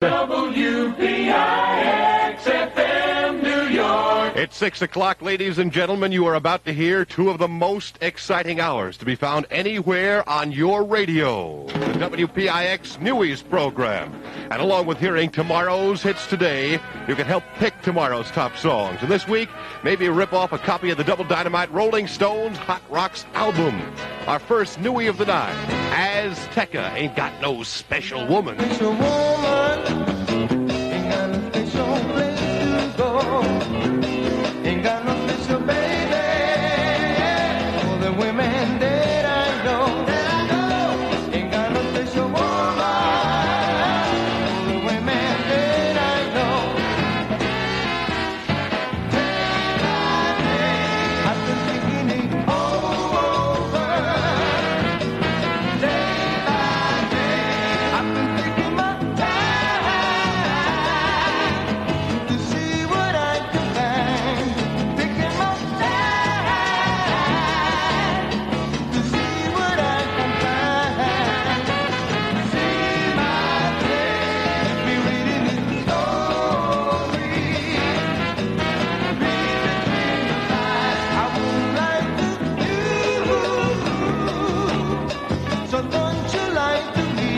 WPIX FM New York. It's 6 o'clock, ladies and gentlemen. You are about to hear two of the most exciting hours to be found anywhere on your radio. The WPIX Newies program. And along with hearing tomorrow's hits today, you can help pick tomorrow's top songs. And this week, maybe rip off a copy of the Double Dynamite Rolling Stones Hot Rocks album. Our first Newie of the night, Azteca, Ain't Got No Special Woman. Special woman, ain't got no special place to go. Ain't got no special baby for the women that I know. Ain't got no special woman for the women that I know. Day by day, I've been thinking it over. Day by day, I've been taking my time to see what I can find. Taking my time to see what I can find. See my place, be reading this story. Read between the lines, I would like to do. So don't you lie to me?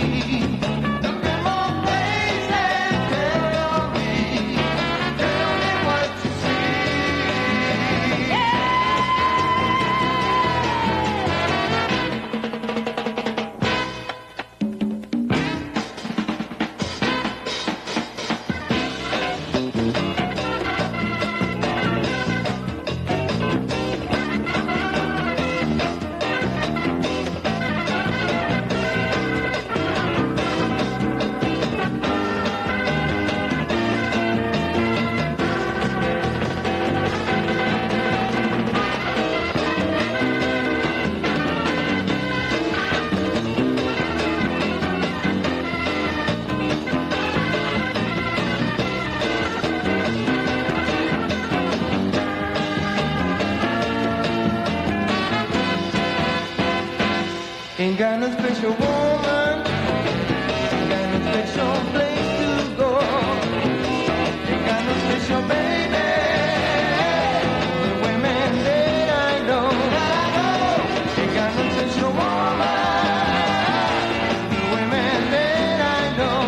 Look at my face and tell me what you see. Ain't got no special woman, ain't got no special place to go. Ain't got no special baby for the women that I know. Ain't got no special woman for the women that I know.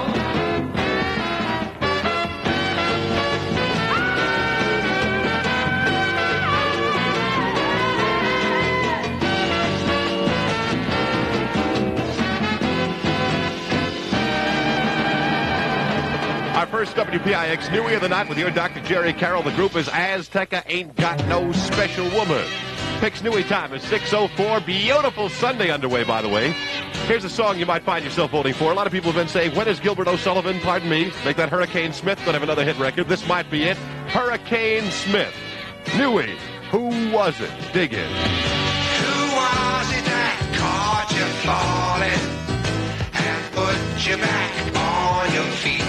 Our first WPIX Newie of the night with your Dr. Jerry Carroll. The group is Azteca, Ain't Got No Special Woman. Picks Newie time is 6:04. Beautiful Sunday underway, by the way. Here's a song you might find yourself voting for. A lot of people have been saying, when is Gilbert O'Sullivan, pardon me, make that Hurricane Smith going to have another hit record? This might be it. Hurricane Smith. Newie, Who Was It? Dig in. Who was it that caught you falling and put you back on your feet?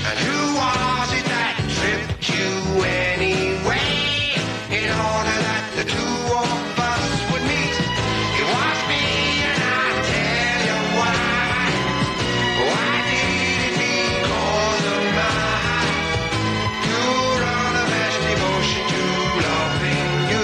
And who was it that tripped you anyway in order that the two of us would meet? It was me, and I'll tell you why. Why did it? Because of my pure unabashed devotion to loving you.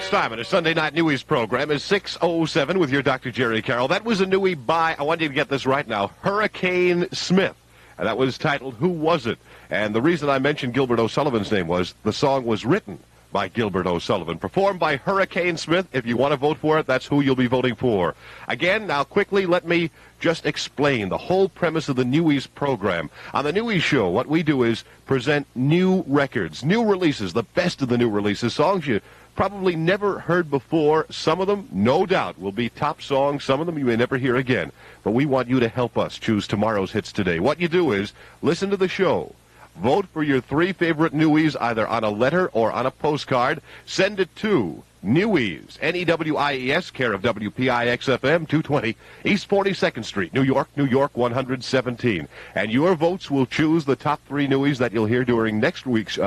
Next time in a Sunday Night Newies program is 6:07 with your Dr. Jerry Carroll. That was a newie by, I want you to get this right now, Hurricane Smith. And that was titled Who Was It? And the reason I mentioned Gilbert O'Sullivan's name was the song was written by Gilbert O'Sullivan, performed by Hurricane Smith. If you want to vote for it, that's who you'll be voting for. Again, now quickly, let me just explain the whole premise of the Newies program. On the Newies show, what we do is present new records, new releases, the best of the new releases, songs you probably never heard before. Some of them, no doubt, will be top songs. Some of them you may never hear again. But we want you to help us choose tomorrow's hits today. What you do is listen to the show. Vote for your 3 favorite newies either on a letter or on a postcard. Send it to Newies, Newies, care of WPIX FM, 220 East 42nd Street, New York, New York 117. And your votes will choose the top 3 newies that you'll hear during next week's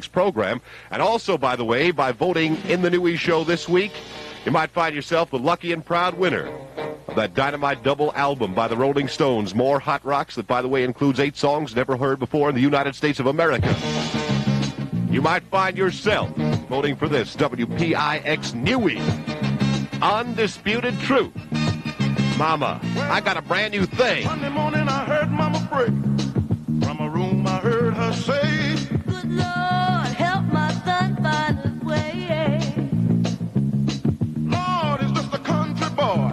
program. And also, by the way, by voting in the Newies show this week, you might find yourself the lucky and proud winner of that Dynamite double album by the Rolling Stones, More Hot Rocks, that, by the way, includes 8 songs never heard before in the United States of America. You might find yourself voting for this WPIX Newie. Undisputed Truth. Mama, I got a brand new thing. Monday morning I heard Mama pray. From a room I heard her say, Good Lord, help my son find his way. Lord is just a country boy.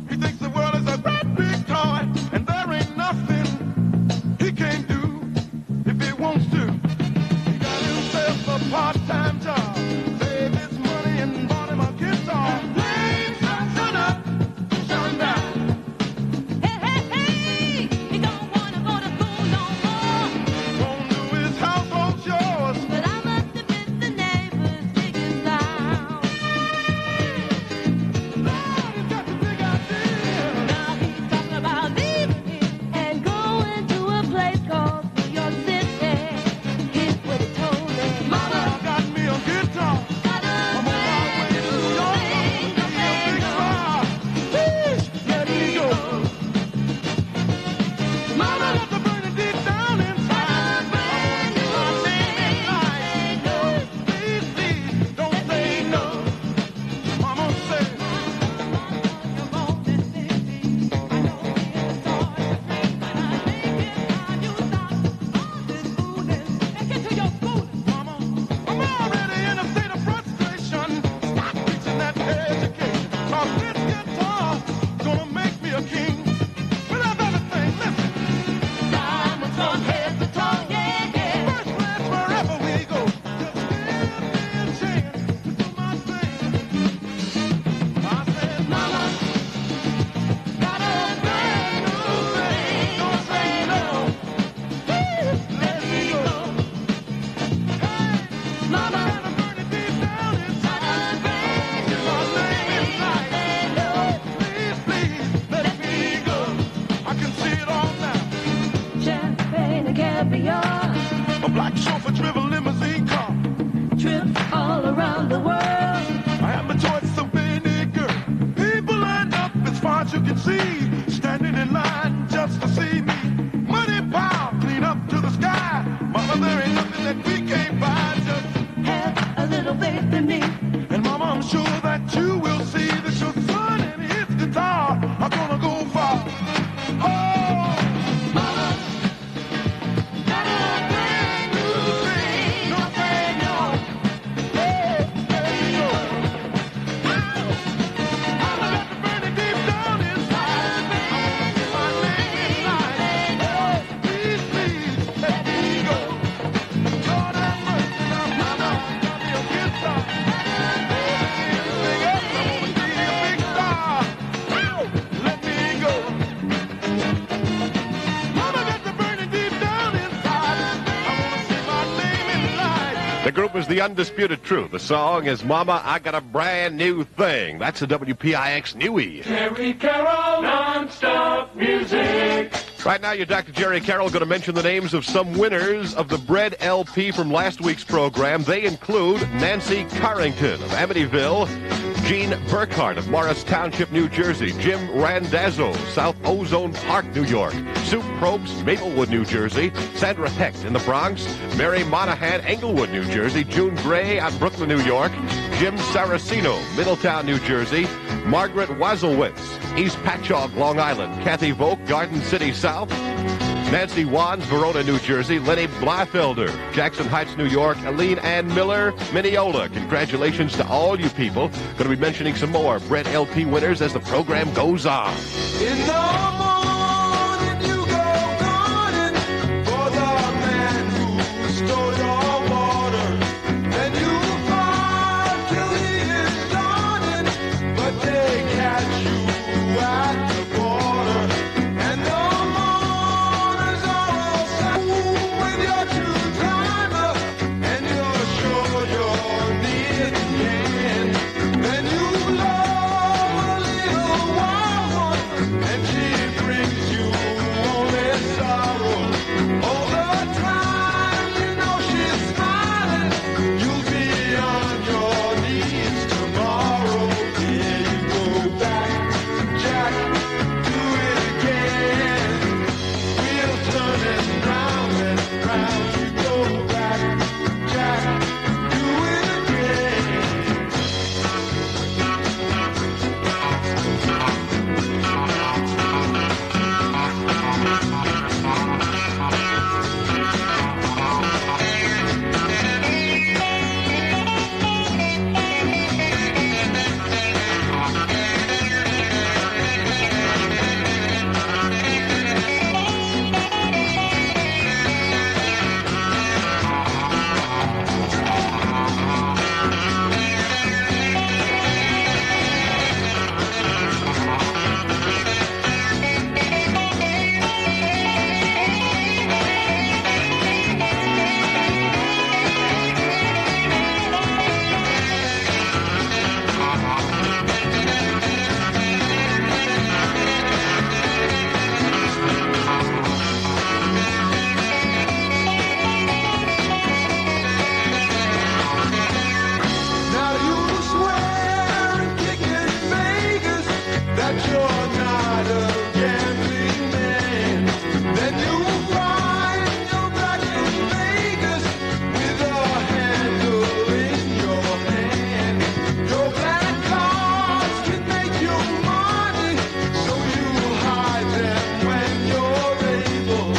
He thinks the world is a great big toy, and there ain't nothing he can't do if he wants to. He got himself a part-time job, saved his money and bought him a guitar. Playing sun up, sun down. Hey, he don't wanna go to school no more. Won't do his household chores. But I must admit the neighbors dig his sound. Lord, he's got the big idea. Now he's talking about leaving and going to a place called New York City. Here's what he told me. Mama got me a guitar. I'm on my way to New York. I'm gonna be a big star. Let me go. Mama got to burn it deep down inside. I wanna see my name in lights. Please, please, don't say no. Mama said, Mama, I'm already in a state of frustration. Stop preaching that education. 'Cause this guitar gonna make me a king. Without everything, listen. Diamonds on heads to toe, yeah. First class wherever we go. Just give me a chance to do my thing. I said, Mama, got a brand new thing. Don't say no. Let me go. Hey, Mama, gotta burn it deep down inside. Get my name in lights. Please, please, let me go. I can see it all now. Champagne and caviar, A black chauffeur-driven limousine car. trips all around the world. I have a choice of vinegar. People lined up as far as you can see, standing in line just to see me. Money, power, clean up to the sky. Mama, there ain't nothing that we can't buy. Just Have a little faith in me. and Mama, I'm sure that you will see that your son and his guitar are gonna go far. Oh, Mama, got a brand new thing. Don't say no. Hey, let me go. Mama got to burn it deep down inside. I wanna see my name in lights. Oh, please, please, let me go. Lord have mercy now, Mama, got me a guitar. Sing up, I wanna be a big star. Let me go. Mama got to burn it deep down inside. I wanna see my name in lights. The group is The Undisputed Truth. The song is Mama, I Got a Brand New Thing. That's a WPIX Newie. Jerry Carroll, non-stop music. Right now, your Dr. Jerry Carroll going to mention the names of some winners of the Bread LP from last week's program. They include Nancy Carrington of Amityville, Gene Burkhart of Morris Township, New Jersey, Jim Randazzo, South Ozone Park, New York, Sue Probst, Maplewood, New Jersey, Sandra Hecht in the Bronx, Mary Monahan, Englewood, New Jersey, June Gray out Brooklyn, New York, Jim Saraceno, Middletown, New Jersey. Margaret Wasilewicz, East Patchogue, Long Island. Kathy Volk, Garden City, South. Nancy Wands, Verona, New Jersey. Lenny Blyfelder, Jackson Heights, New York. Aline Ann Miller, Mineola. Congratulations to all you people. Going to be mentioning some more Brett LP winners as the program goes on. In the morning you go running for the man who stole your water. Then you fight till he is dawning, but they catch you at the border. And the mourners are all sad with your two-timer, and you're sure you're near the end. Then you love a little wild one, and she brings you only sorrow. All the time you know she's smiling, you'll be on your knees tomorrow. Here you go back, Jack, do it again. Wheels turning round and round. You go back, Jack, do it again. Now you swear and kick in Vegas that you're not a gambling man. Then you'll find you're back in Vegas with a handle in your hand. Your black cards can make you money, so you hide them when you're able.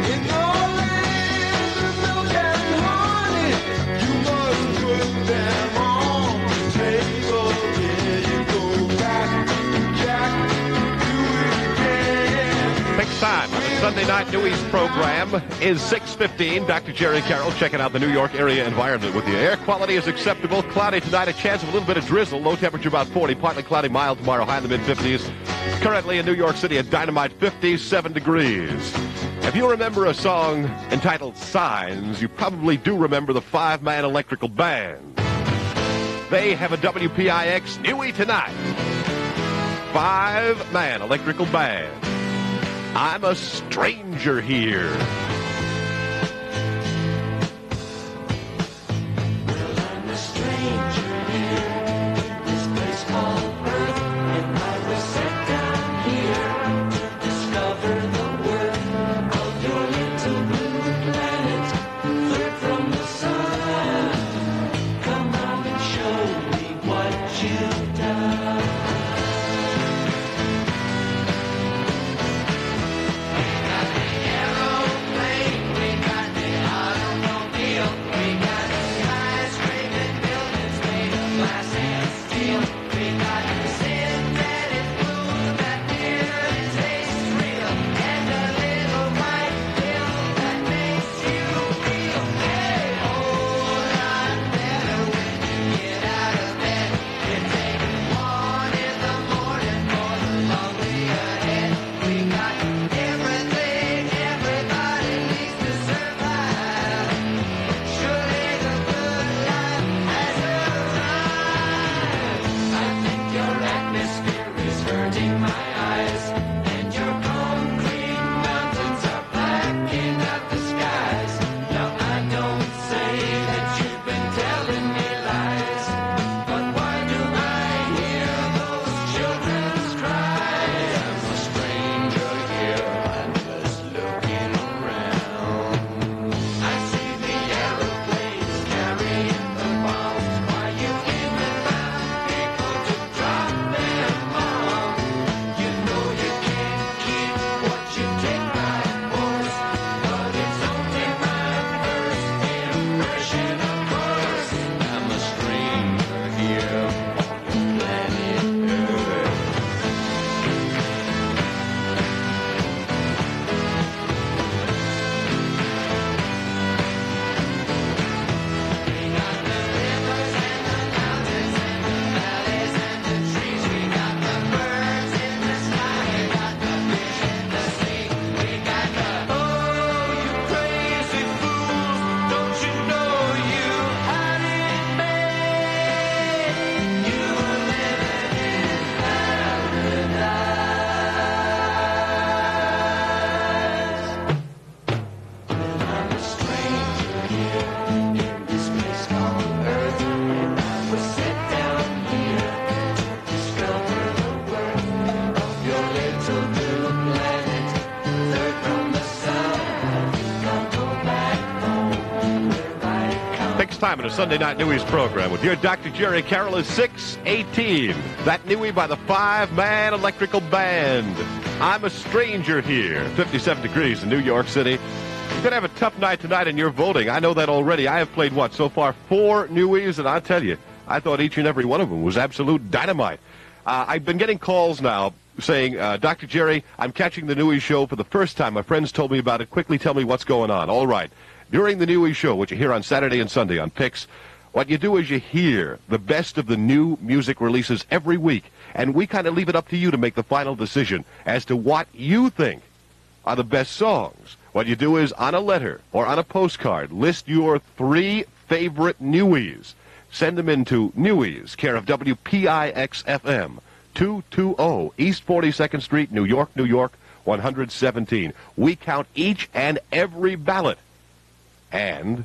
In the land of milk and honey, you must put them on the table. Here you go back, Jack, do it again. Fixed time on the Sunday Night Newies program is 6:15. Dr. Jerry Carroll checking out the New York area environment with you. Air quality is acceptable. Cloudy tonight, a chance of a little bit of drizzle. Low temperature about 40. Partly cloudy, mild tomorrow, high in the mid-50s. Currently in New York City, a dynamite 57 degrees. If you remember a song entitled Signs, you probably do remember the five-man electrical band. They have a WPIX Newie tonight. Five-man electrical band. I'm a stranger here. I'm a stranger here in this place called Earth, and I was sent down here to discover the worth of your little blue planet, third from the sun. Come on and show me what you've done. We got the aeroplane time in a Sunday Night Newies program with your Dr. Jerry. Carroll is 6:18. That Newey by the 5-man electrical band. I'm a stranger here. 57 degrees in New York City. You're going to have a tough night tonight in your voting. I know that already. I have played, so far 4 Newies, and I'll tell you, I thought each and every one of them was absolute dynamite. I've been getting calls now saying, Dr. Jerry, I'm catching the Newies show for the first time. My friends told me about it. Quickly tell me what's going on. All right. During the Newies show, which you hear on Saturday and Sunday on PIX, what you do is you hear the best of the new music releases every week, and we kind of leave it up to you to make the final decision as to what you think are the best songs. What you do is, on a letter or on a postcard, list your 3 favorite Newies. Send them into Newies, care of WPIX FM, 220 East 42nd Street, New York, New York, 117. We count each and every ballot. And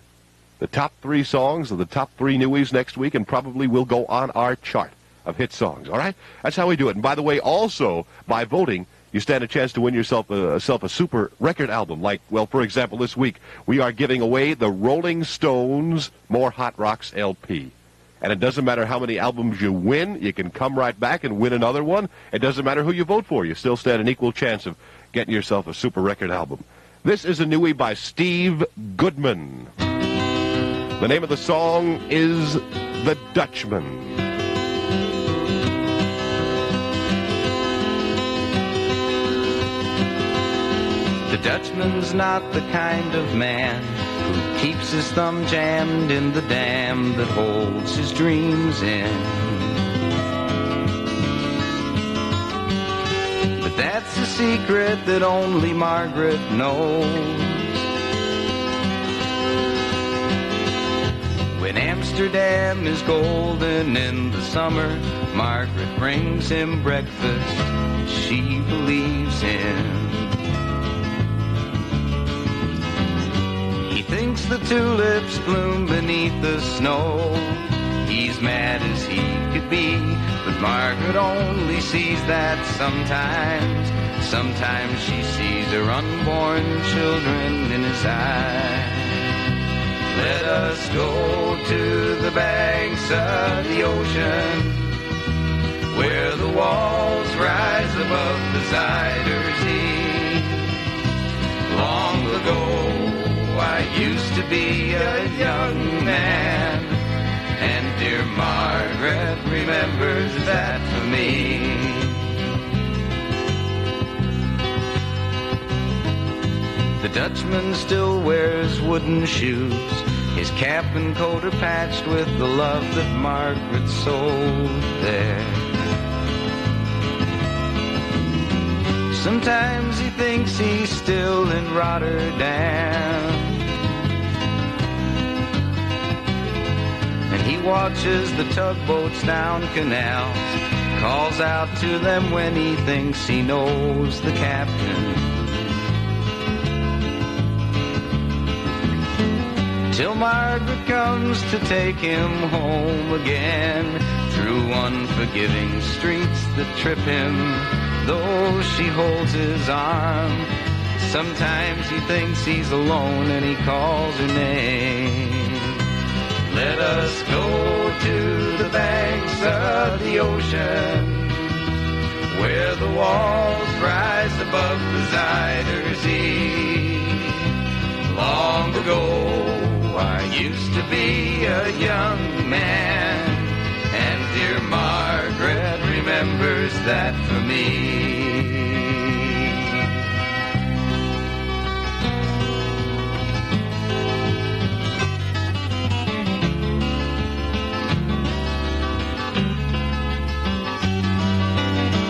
the top 3 songs of the top 3 Newies next week, and probably will go on our chart of hit songs, all right? That's how we do it. And by the way, also, by voting, you stand a chance to win yourself a super record album. Like, well, for example, this week, we are giving away the Rolling Stones More Hot Rocks LP. And it doesn't matter how many albums you win. You can come right back and win another one. It doesn't matter who you vote for. You still stand an equal chance of getting yourself a super record album. This is a Newie by Steve Goodman. The name of the song is The Dutchman. The Dutchman's not the kind of man who keeps his thumb jammed in the dam that holds his dreams in. But that's a secret that only Margaret knows. When Amsterdam is golden in the summer, Margaret brings him breakfast she believes in. He thinks the tulips bloom beneath the snow. He's mad as he could be, but Margaret only sees that sometimes. Sometimes she sees her unborn children in his eyes. Let us go to the banks of the ocean, where the walls rise above the Zuider Zee. Long ago I used to be a young man, and dear Margaret remembers that for me. The Dutchman still wears wooden shoes. His cap and coat are patched with the love that Margaret sewed there. Sometimes he thinks he's still in Rotterdam, and he watches the tugboats down canals, calls out to them when he thinks he knows the captain. Till Margaret comes to take him home again, through unforgiving streets that trip him, though she holds his arm. Sometimes he thinks he's alone and he calls her name. Let us go to the banks of the ocean, where the walls rise above the Zuider Zee. Long ago I used to be a young man, and dear Margaret remembers that for me.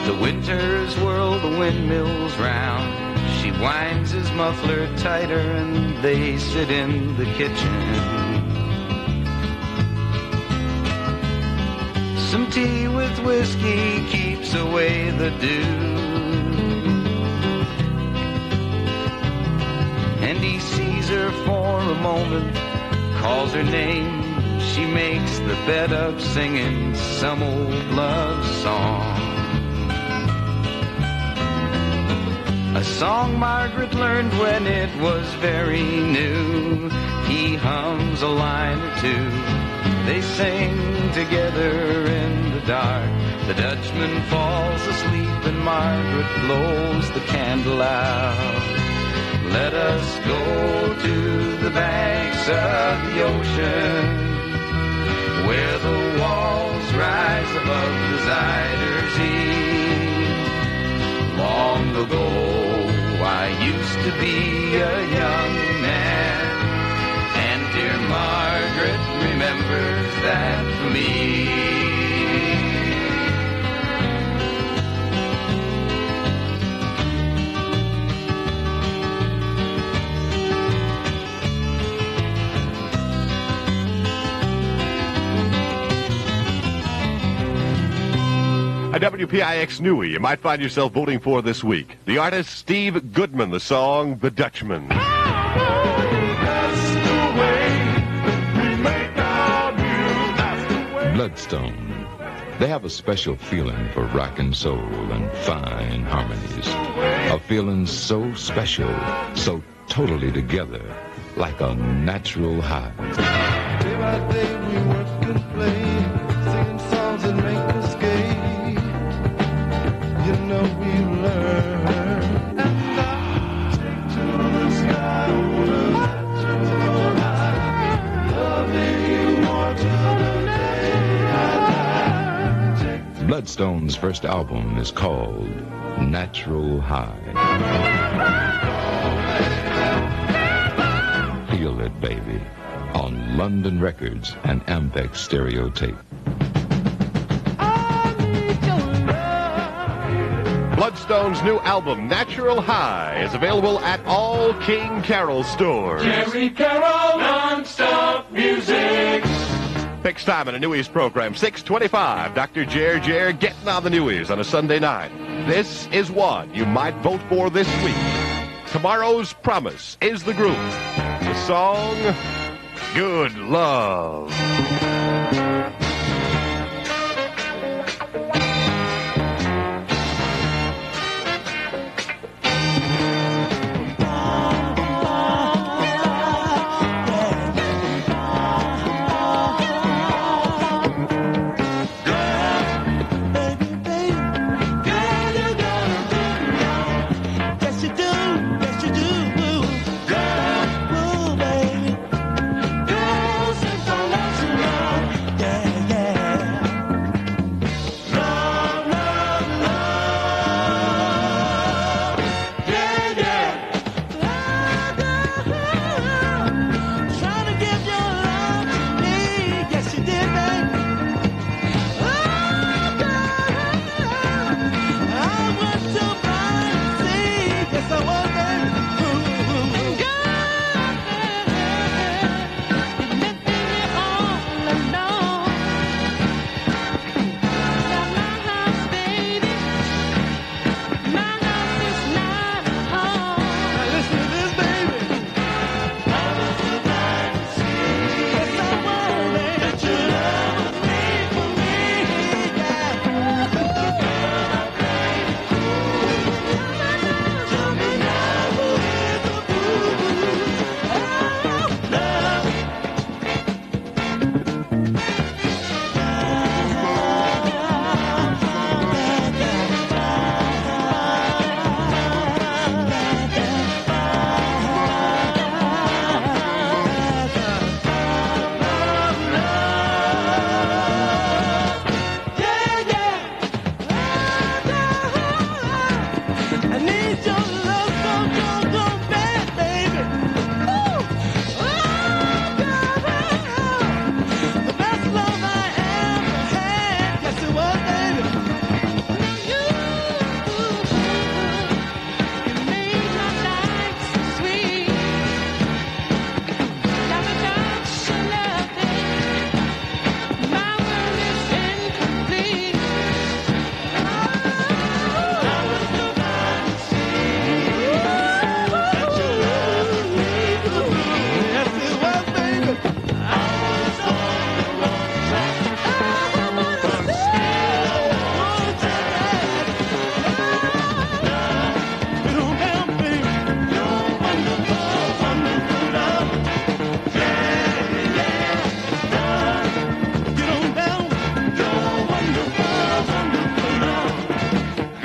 The winters whirl the windmills round. She winds his muffler tighter and they sit in the kitchen. Some tea with whiskey keeps away the dew, and he sees her for a moment, calls her name. She makes the bed up singing some old love song. A song Margaret learned when it was very new. he hums a line or two. They sing together in the dark. The Dutchman falls asleep and Margaret blows the candle out. Let us go to the banks of the ocean, where the walls rise above the Zuyder Zee. Long ago, I used to be a young man, and dear Margaret remembers that for me. A WPIX newie you might find yourself voting for this week. The artist Steve Goodman, the song The Dutchman. Bloodstone. They have a special feeling for rock and soul and fine harmonies. A feeling so special, so totally together, like a natural high. Day by day we work and play, singing songs that make us gay. You know we learn. And I take to the sky, loving you more till the day I die. Bloodstone's first album is called Natural High. Feel it, baby, on London Records and Ampex Stereo Tape. Bloodstone's new album, Natural High, is available at all King Carroll stores. Jerry Carroll, non-stop music. Fixed time on a Newies program, 6:25. Dr. Jer getting on the Newies on a Sunday night. This is one you might vote for this week. Tomorrow's Promise is the group. The song, Good Love. Yeah.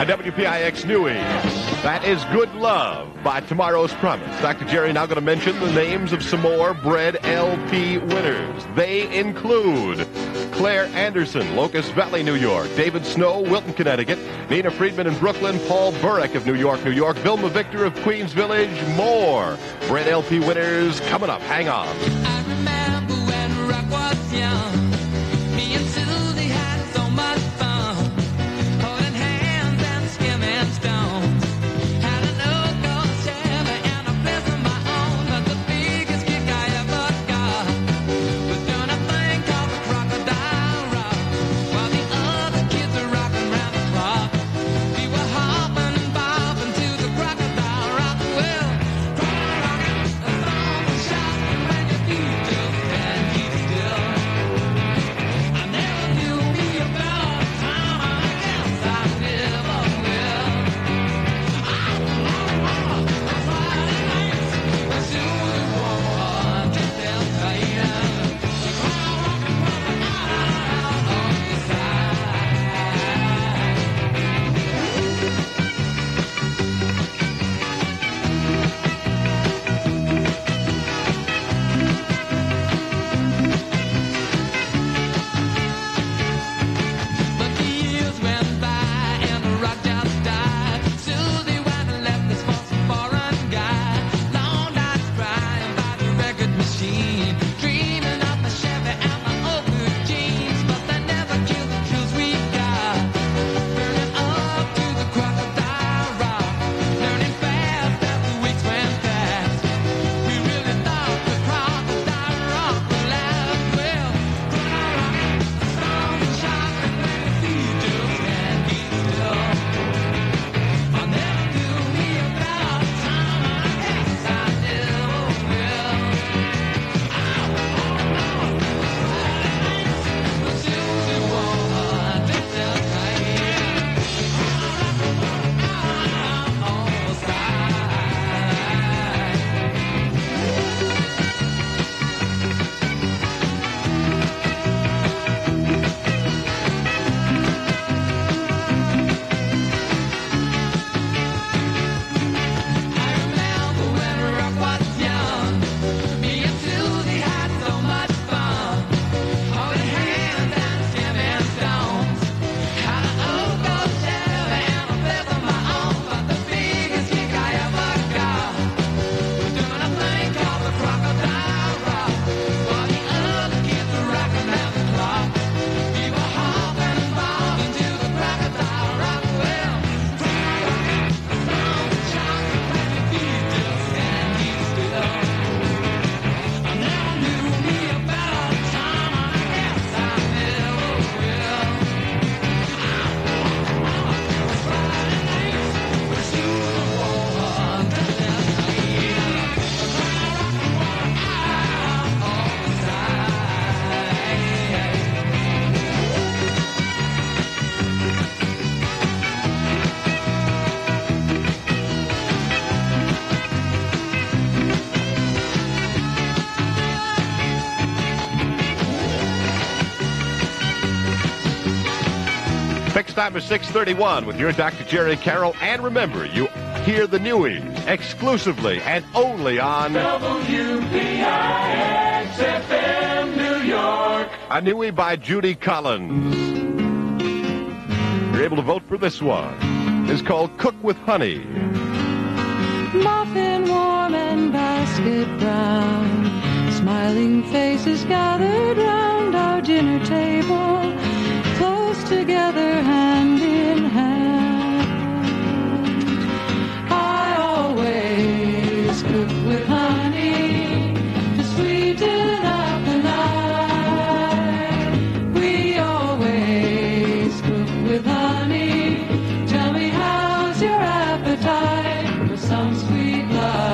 WPIX Newies. That is Good Love by Tomorrow's Promise. Dr. Jerry now going to mention the names of some more Bread LP winners. They include Claire Anderson, Locust Valley, New York; David Snow, Wilton, Connecticut; Nina Friedman in Brooklyn; Paul Burek of New York, New York; Vilma Victor of Queens Village. More Bread LP winners coming up. Hang on. I remember when rock was young. Me and Susie had so much fun, holding hands and skimming stones. Had a local Chevy and a place of my own, but the biggest kick I ever got was doing a thing called the crocodile rock, while the other kids were rocking round the clock. We were hopping and bobbing to the crocodile rock. Well, crocodile rock, a song was shot when your feet just can't keep still. I never knew me about time, I guess I never will. Friday nights, as soon as one just felt tight, the crowd rocking out on the side. But the years went by and the rock just died. Susie went and left us for some foreign guy. Long nights crying by the record machine, dreaming of my Chevy and my old blue jeans. But they never killed the truth we got, burning up to the crocodile rock, learning fast as the weeks went past. We really thought the crocodile rock would last. Well, crocodile rock, storm and shock, when your feet just can't keep still. I never knew me about time, I guess I never will. But Susie won't just tell tight, on the side. I remember when rock was young. Me and Susie had so much fun, holding hands and skimming stones. Had an old gold Chevy and a place of my own, but the biggest kick I ever got was doing a thing called the crocodile rock, while the other kids were rocking round the clock. We were hopping and bobbing to the crocodile rock. Well, crocodile rock, a song and shock when your feet just can't keep still. I never knew me about time, I guess I never will. Friday nights, when Susie won't just tell tight, the crowd rocking out on the side. Fixed time is 6:31 with your Dr. Jerry Carroll. And remember, you hear the Newies exclusively and only on WPIX FM New York. A Newie by Judy Collins. You're able to vote for this one. It's called Cook with Honey. Muffin warm and basket brown, smiling faces gathered round our dinner table, close together hand in hand. I always cook with honey to sweeten up the night. We always cook with honey. Tell me, how's your appetite for some sweet love?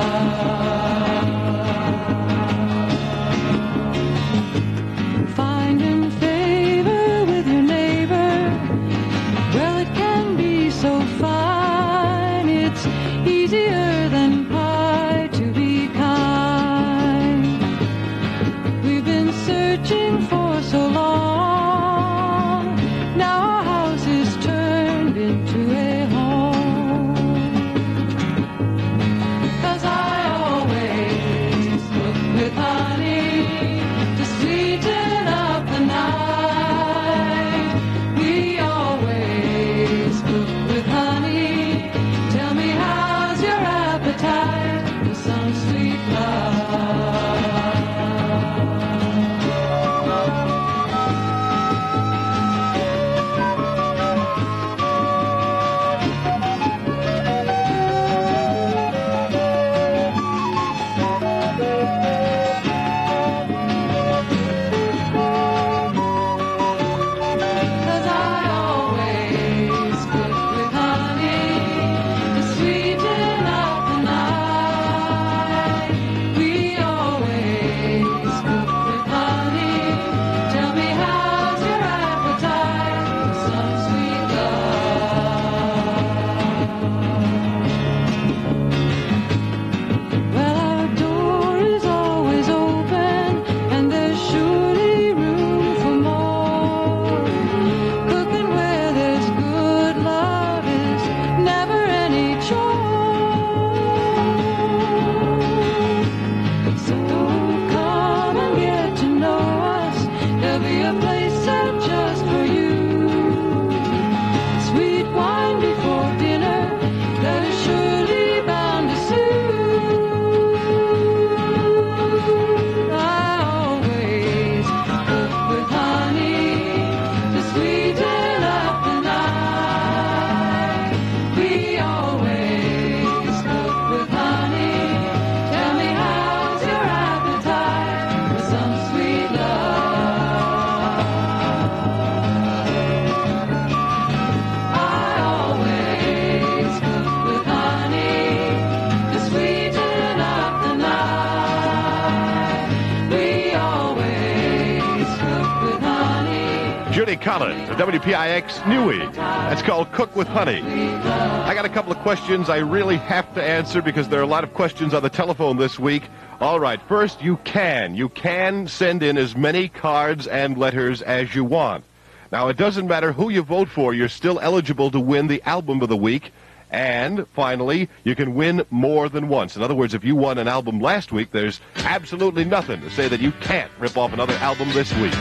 Hey, Colin, the WPIX Newie. That's called Cook with Honey. I got a couple of questions I really have to answer because there are a lot of questions on the telephone this week. All right, first, you can send in as many cards and letters as you want. Now, it doesn't matter who you vote for, you're still eligible to win the album of the week. And finally, you can win more than once. In other words, if you won an album last week, there's absolutely nothing to say that you can't rip off another album this week.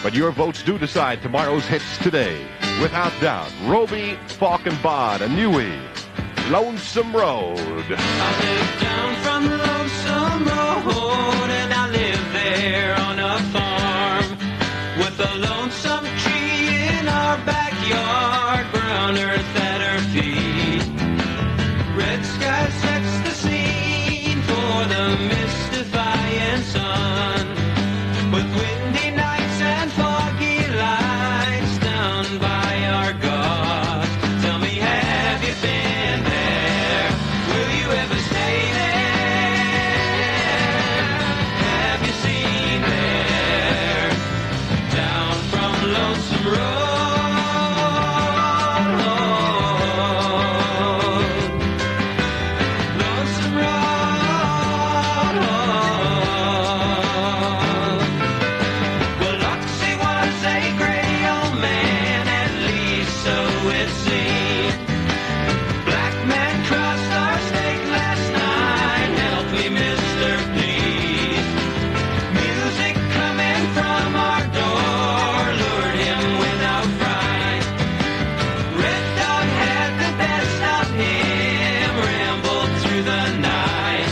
But your votes do decide tomorrow's hits today. Without doubt, Roby, Falk and Bod, a Newie, Lonesome Road. I live down from Lonesome Road, and I live there on a farm with a lonesome tree in our backyard, brown earth at her feet. Red sky sets the scene for the mystifying sun, with windy nights and foggy lights down by our God. Tell me, have you been there? Will you ever stay there? Have you seen there? Down from Lonesome Road. Lonesome Road. Well, Loxie was a gray old man, at least so it seemed. Black man crossed our stake last night. Help me, mister, please. Music coming from our door lured him without fright. Red Dog had the best of him, rambled through the night.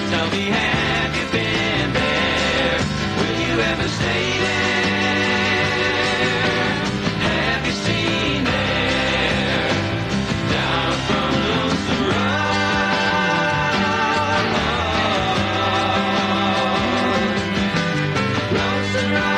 Tell me, have you been there? Will you ever stay there? Have you seen there? Down from Lonesome Road. Lonesome Road.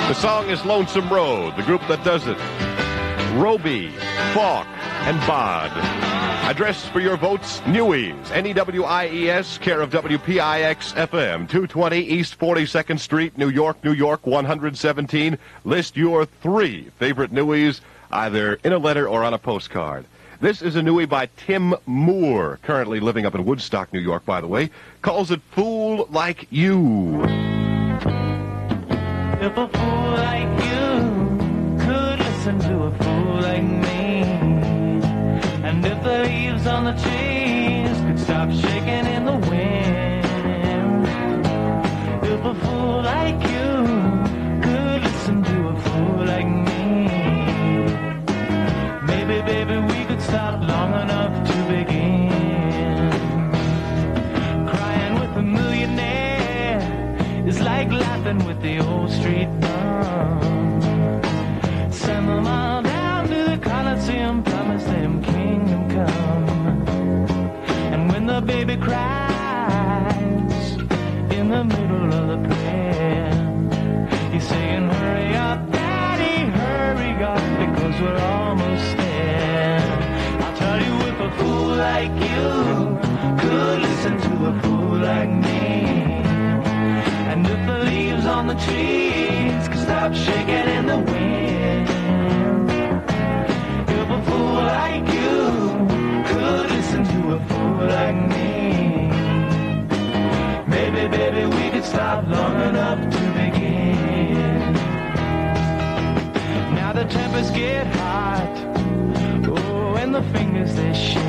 The song is Lonesome Road, the group that does it. Roby, Falk, and Bod. Address for your votes, Newies, Newies, care of WPIX FM, 220 East 42nd Street, New York, New York, 117. List your 3 favorite Newies, either in a letter or on a postcard. This is a Newie by Tim Moore, currently living up in Woodstock, New York, by the way. Calls it Fool Like You. If a fool like you could listen to a fool like me, and if the leaves on the trees could stop shaking in the wind, if a fool like you could listen to a fool like me, maybe, baby, we could stop long enough to begin. Crying with a millionaire is like laughing with the old street bum. Send them all down like me. And if the leaves on the trees could stop shaking in the wind, if a fool like you could listen to a fool like me, maybe, baby, we could stop long enough to begin. Now the tempers get hot, oh, and the fingers they shake.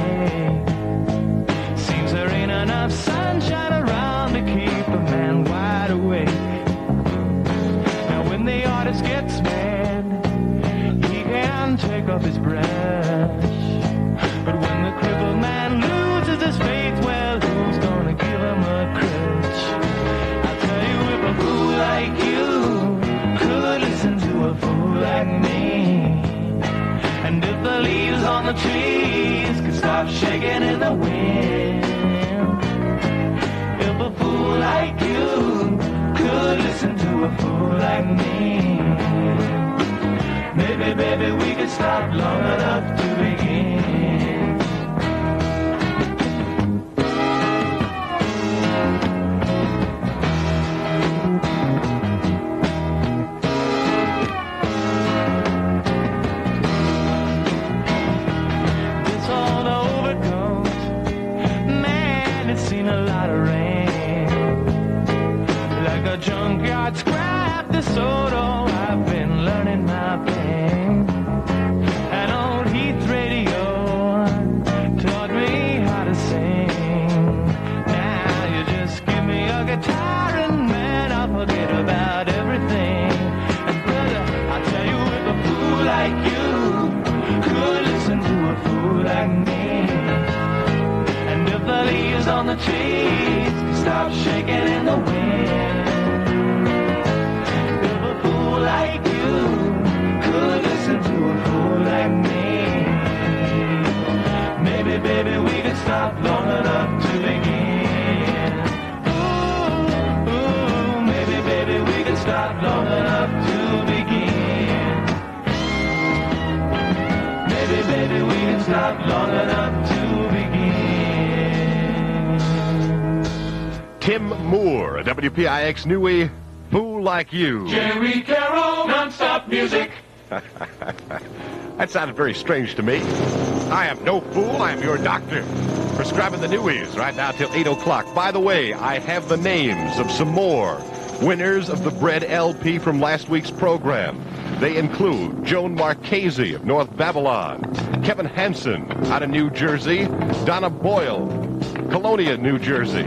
Seems there ain't enough sunshine around to keep a man wide awake. Now when the artist gets mad, he can take off his brush. But when the crippled man loses his faith, well, who's gonna give him a crutch? I'll tell you, if a fool like you could listen to a fool like me, and if the leaves on the trees could stop shaking in the wind, if a fool like you could listen to a fool like me, maybe, baby, we could stop long enough to begin. This old overcoat, man, it's seen a lot of rain. Like a junkyard scrap, this old I've been learning my pain. An old Heath radio taught me how to sing. Now you just give me a guitar and man, I'll forget about everything. And brother, I'll tell you, if a fool like you could listen to a fool like me, and if the leaves on the trees could stop shaking in the wind, if a fool like you could listen to a fool like me, maybe, baby, we could stop long enough to begin. Ooh, ooh, maybe, baby, we could stop long enough to begin. Maybe, baby, we can stop long enough to begin. Tim Moore, a WPIX Newey, Fool Like You. Jerry Carroll, non-stop music. That sounded very strange to me. I am no fool. I am your doctor. Prescribing the newies right now till 8 o'clock. By the way, I have the names of some more winners of the Bread LP from last week's program. They include Joan Marchese of North Babylon, Kevin Hansen out of New Jersey, Donna Boyle, Colonia, New Jersey,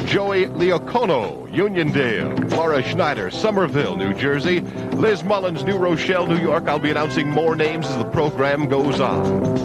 Joey Leocono, Uniondale, Laura Schneider, Somerville, New Jersey, Liz Mullins, New Rochelle, New York. I'll be announcing more names as the program goes on.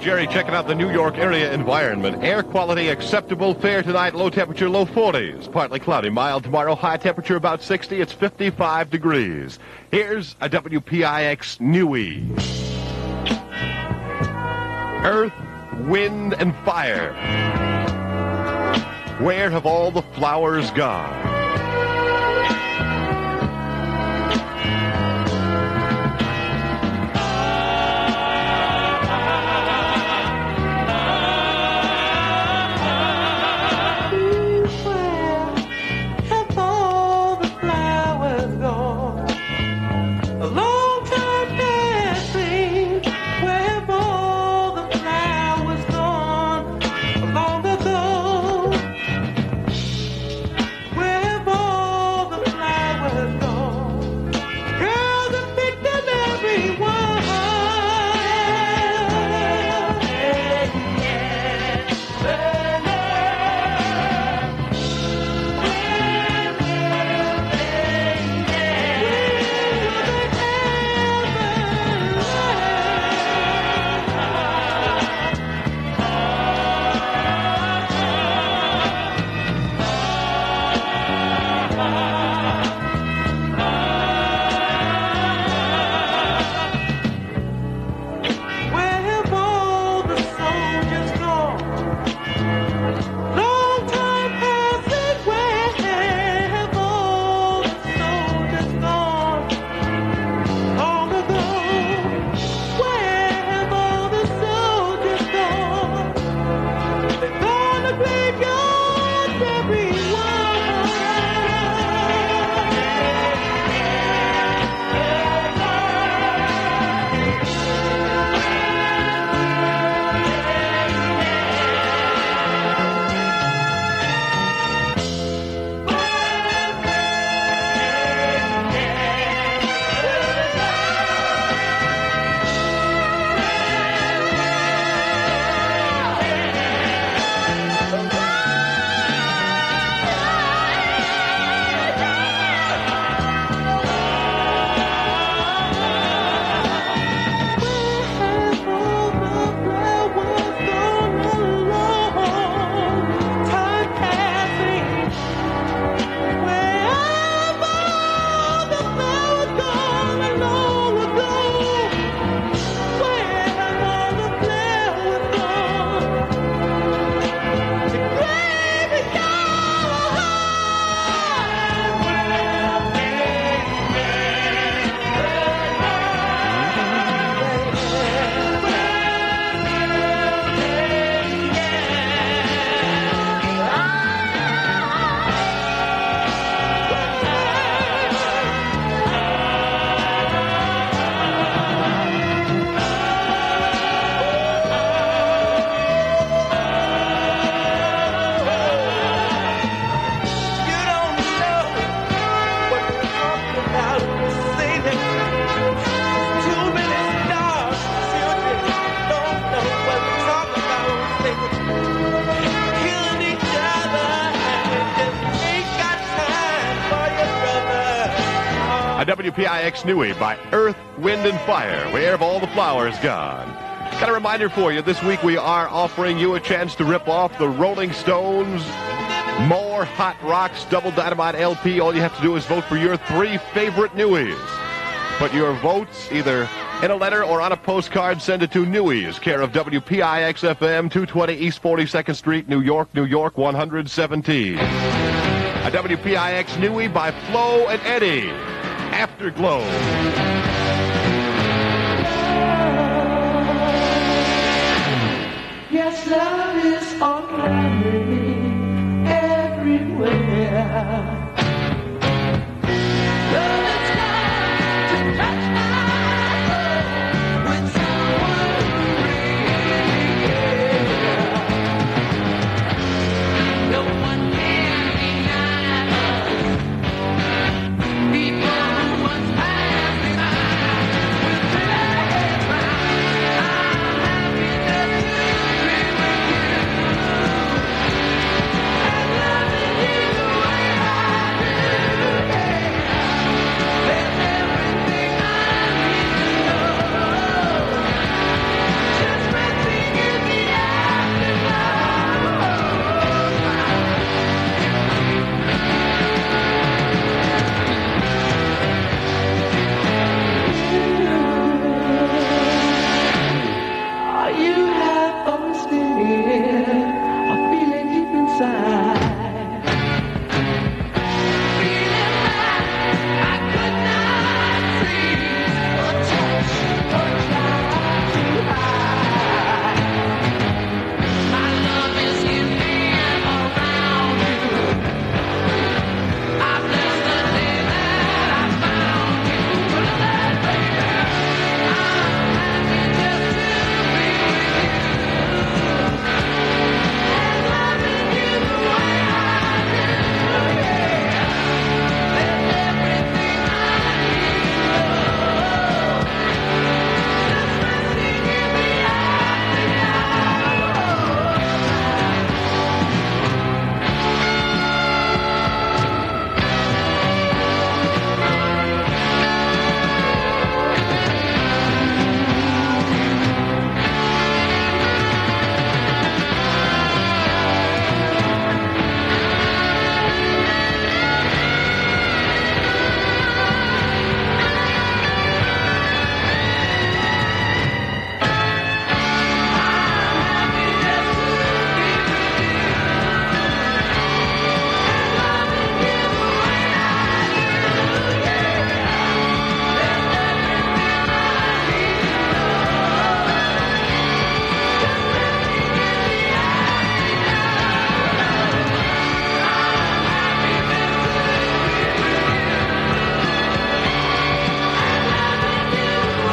Jerry checking out the New York area environment. Air quality acceptable, fair tonight, low temperature, low 40s. Partly cloudy, mild tomorrow, high temperature about 60. It's 55 degrees. Here's a WPIX Newie. Earth, wind, and fire. Where have all the flowers gone? A WPIX Newie by Earth, Wind, and Fire. Where have all the flowers gone? Got a reminder for you. This week we are offering you a chance to rip off the Rolling Stones More Hot Rocks Double Dynamite LP. All you have to do is vote for your 3 favorite Newies. Put your votes either in a letter or on a postcard. Send it to Newies, care of WPIX FM, 220 East 42nd Street, New York, New York, 117. A WPIX Newie by Flo and Eddie. Afterglow. Yes, love is all around me, everywhere. Love has come to touch my heart with someone really care. No one can deny us. People who once passed me by will testify. I'm happy that you be with you. And loving you the way I do. a feeling deep inside.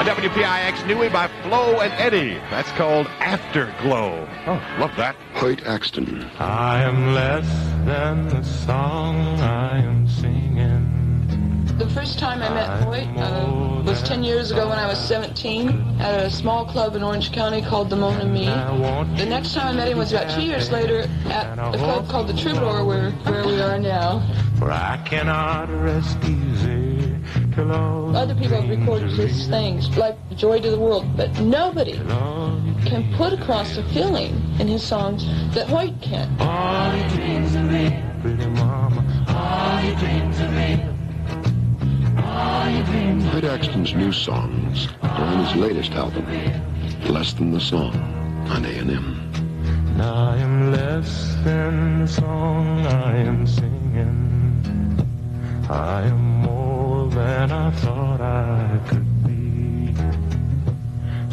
WPIX Newie by Flo and Eddie. That's called Afterglow. Oh, love that. Hoyt Axton. I am less than the song I am singing. The first time I met Hoyt was 10 years ago when I was 17 at a small club in Orange County called the Mona Me. The next time I met him was about 2 years later at a club called the Troubadour where we are now. For I cannot rest easy till all Other people have recorded his things, like Joy to the World, but nobody can put across the feeling in his songs that Hoyt can. All your dreams are real, pretty mama. All your dreams are real. All your dreams are Hoyt Axton's new songs are on his latest album, Less Than the Song, on A&M. And I am less than the song I am singing. I am more than I thought I could be.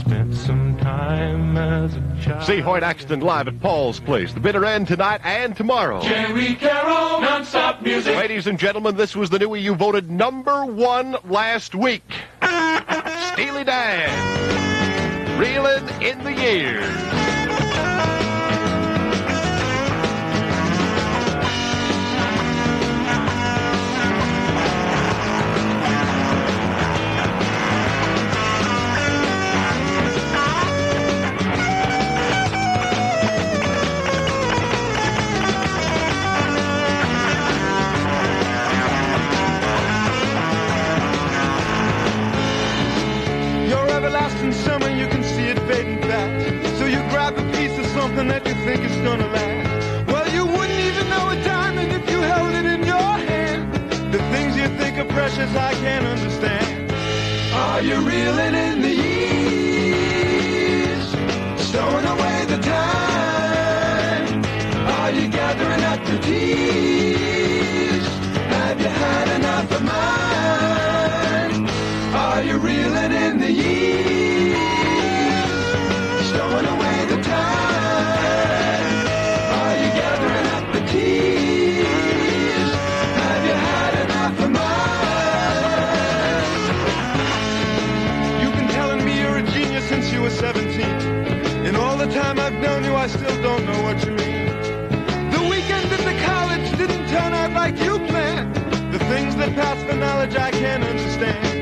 Spent some time as a child. See Hoyt Axton live at Paul's Place, the bitter end tonight and tomorrow. Jerry Carroll, non-stop music. Ladies and gentlemen, this was the Newie you voted #1 last week. Steely Dan, Reelin' in the Years. Everlasting summer, you can see it fading fast. So you grab a piece of something that you think is gonna last. Well, you wouldn't even know a diamond if you held it in your hand. The things you think are precious, I can't understand. Are you reeling in the years, stowing away the time? Are you gathering up the tears? Have you had enough of mine? Are you reeling in the years, stowing away the time? Are you gathering up the tears? Have you had enough of mine? You've been telling me you're a genius since you were 17. In all the time I've known you, I still don't know what you mean. The weekend at the college didn't turn out like you planned. The things that pass for knowledge I can't understand.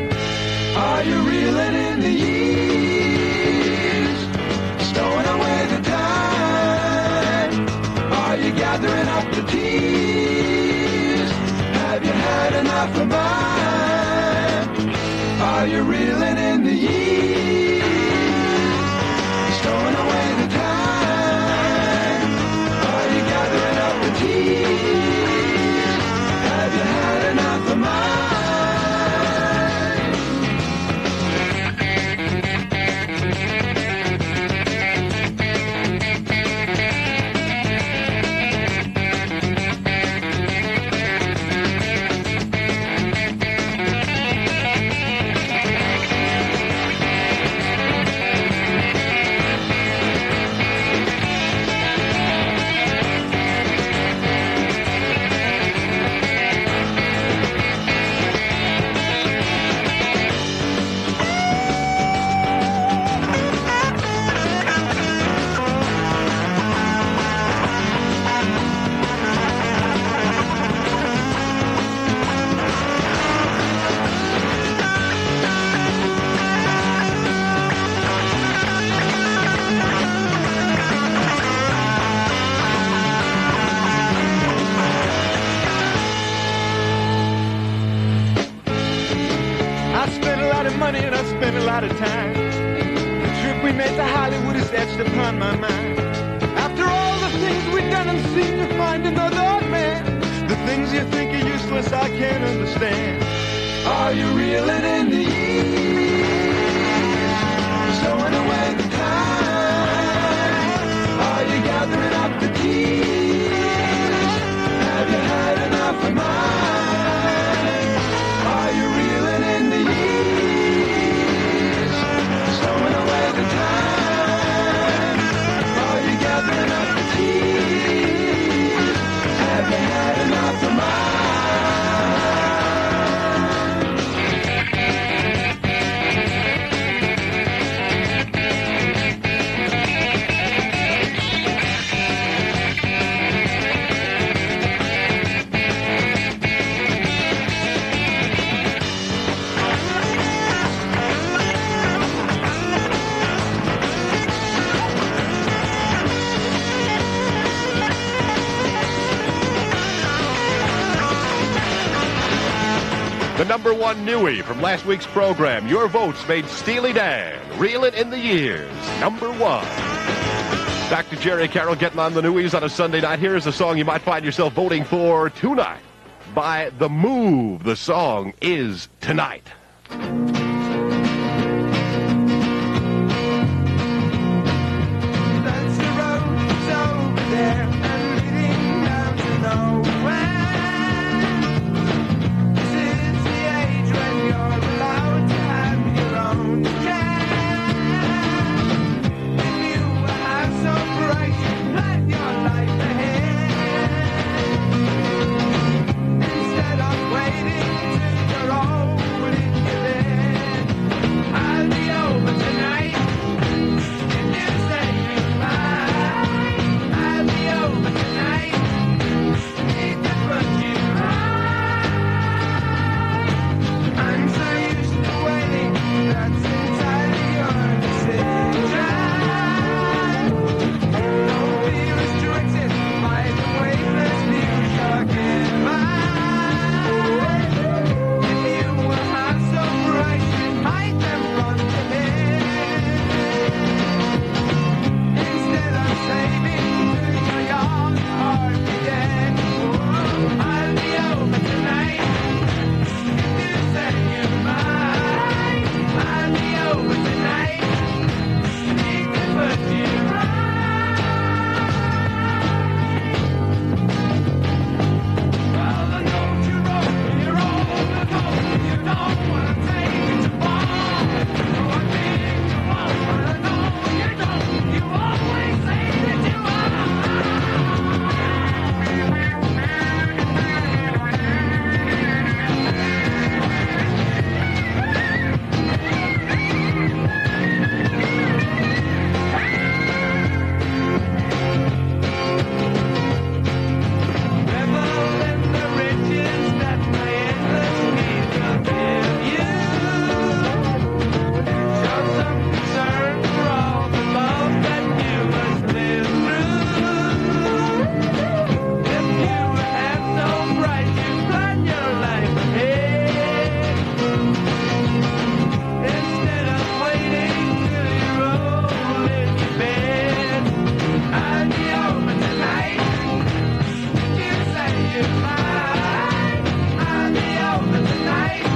Are you reeling in the years, stowing away the time? Are you gathering up the tears? Have you had enough of mine? Are you reeling in the years, stowing away the time? Are you gathering up the tears? Have you had enough of mine? can't understand. Are you reeling in the east, stowing away the time? Are you gathering up the keys? Have you had enough of mine? Are you reeling in the east, stowing away the time? Are you gathering up the keys? Have you had enough of mine? The number one newie from last week's program. Your votes made Steely Dan Reelin' in the Years number one. Back to Jerry Carroll getting on the newies on a Sunday night. Here is a song you might find yourself voting for tonight by The Move. The song is Tonight. That's the road that's over there and leading down to nowhere. This is the age when you're allowed to have your own care. If you have so bright, you plan your life ahead. Instead of waiting till you're old in your bed, I'll be over tonight. If you say goodbye, I'll be over tonight. Need to put you right. I'm so used to waiting, that's entirely your decision. Don't be restricted by the weightless views you're given. If you were half so bright, you'd hide them from the head. Instead of saving till you're young or be dead. I'll be over tonight. If you say goodbye, I'll be over tonight. Need to put you right. Well, I know you wrote your own note. You don't want to take it too far. So I think you won't, but I know you don't. You always say that you are. Revel in the riches that my endless needs will give you. Show some concern for all the love that you must live through. If you have so bright, you plan your life ahead. Instead of waiting till you're old in your bed, I'll be over tonight. If you say goodbye, I'll be over tonight.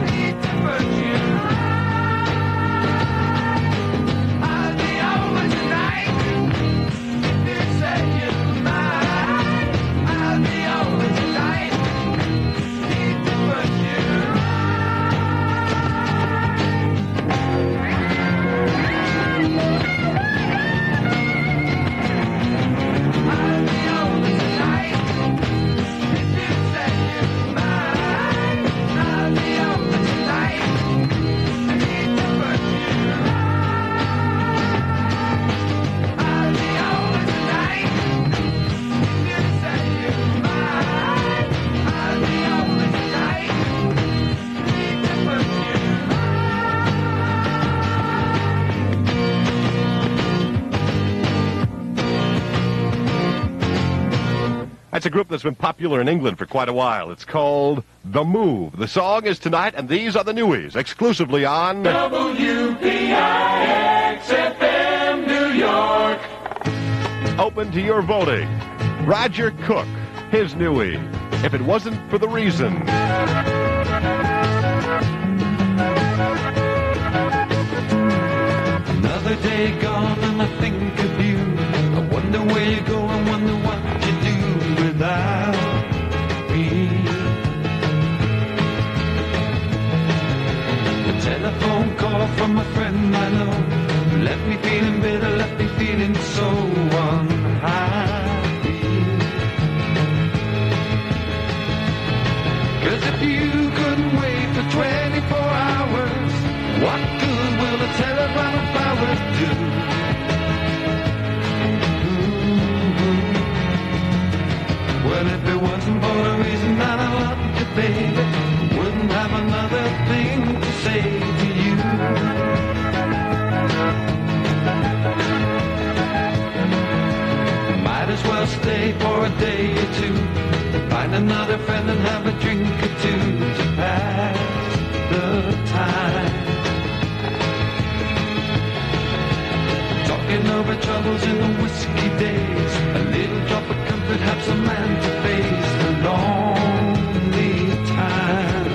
Need to put you right. I'll be over tonight. If you say goodbye, I'll be over tonight. Need to put you I'll be over tonight. If you say goodbye, I'll be over tonight. Need to put you right. I'll be over tonight. If you say goodbye, I'll be over tonight. Need to put you That's a group that's been popular in England for quite a while. It's called The Move. The song is Tonight, and these are the newies, exclusively on WPIX FM New York. Open to your voting. Roger Cook, his newie. If It Wasn't for the Reason. Another day gone and I think of you. I wonder where you go and wonder what you do without me. A telephone call from a friend I know left me feeling bitter, left me feeling so unhappy. 'Cause if you couldn't wait for 24 hours, what good will a telephone powers do? Well, if it wasn't for the reason that I loved you, baby, I wouldn't have another thing to say to you. Might as well stay for a day or two, find another friend and have a drink or two to pass the time. Talking over troubles in the whiskey days, a little drop of comfort, have some man to face the lonely time.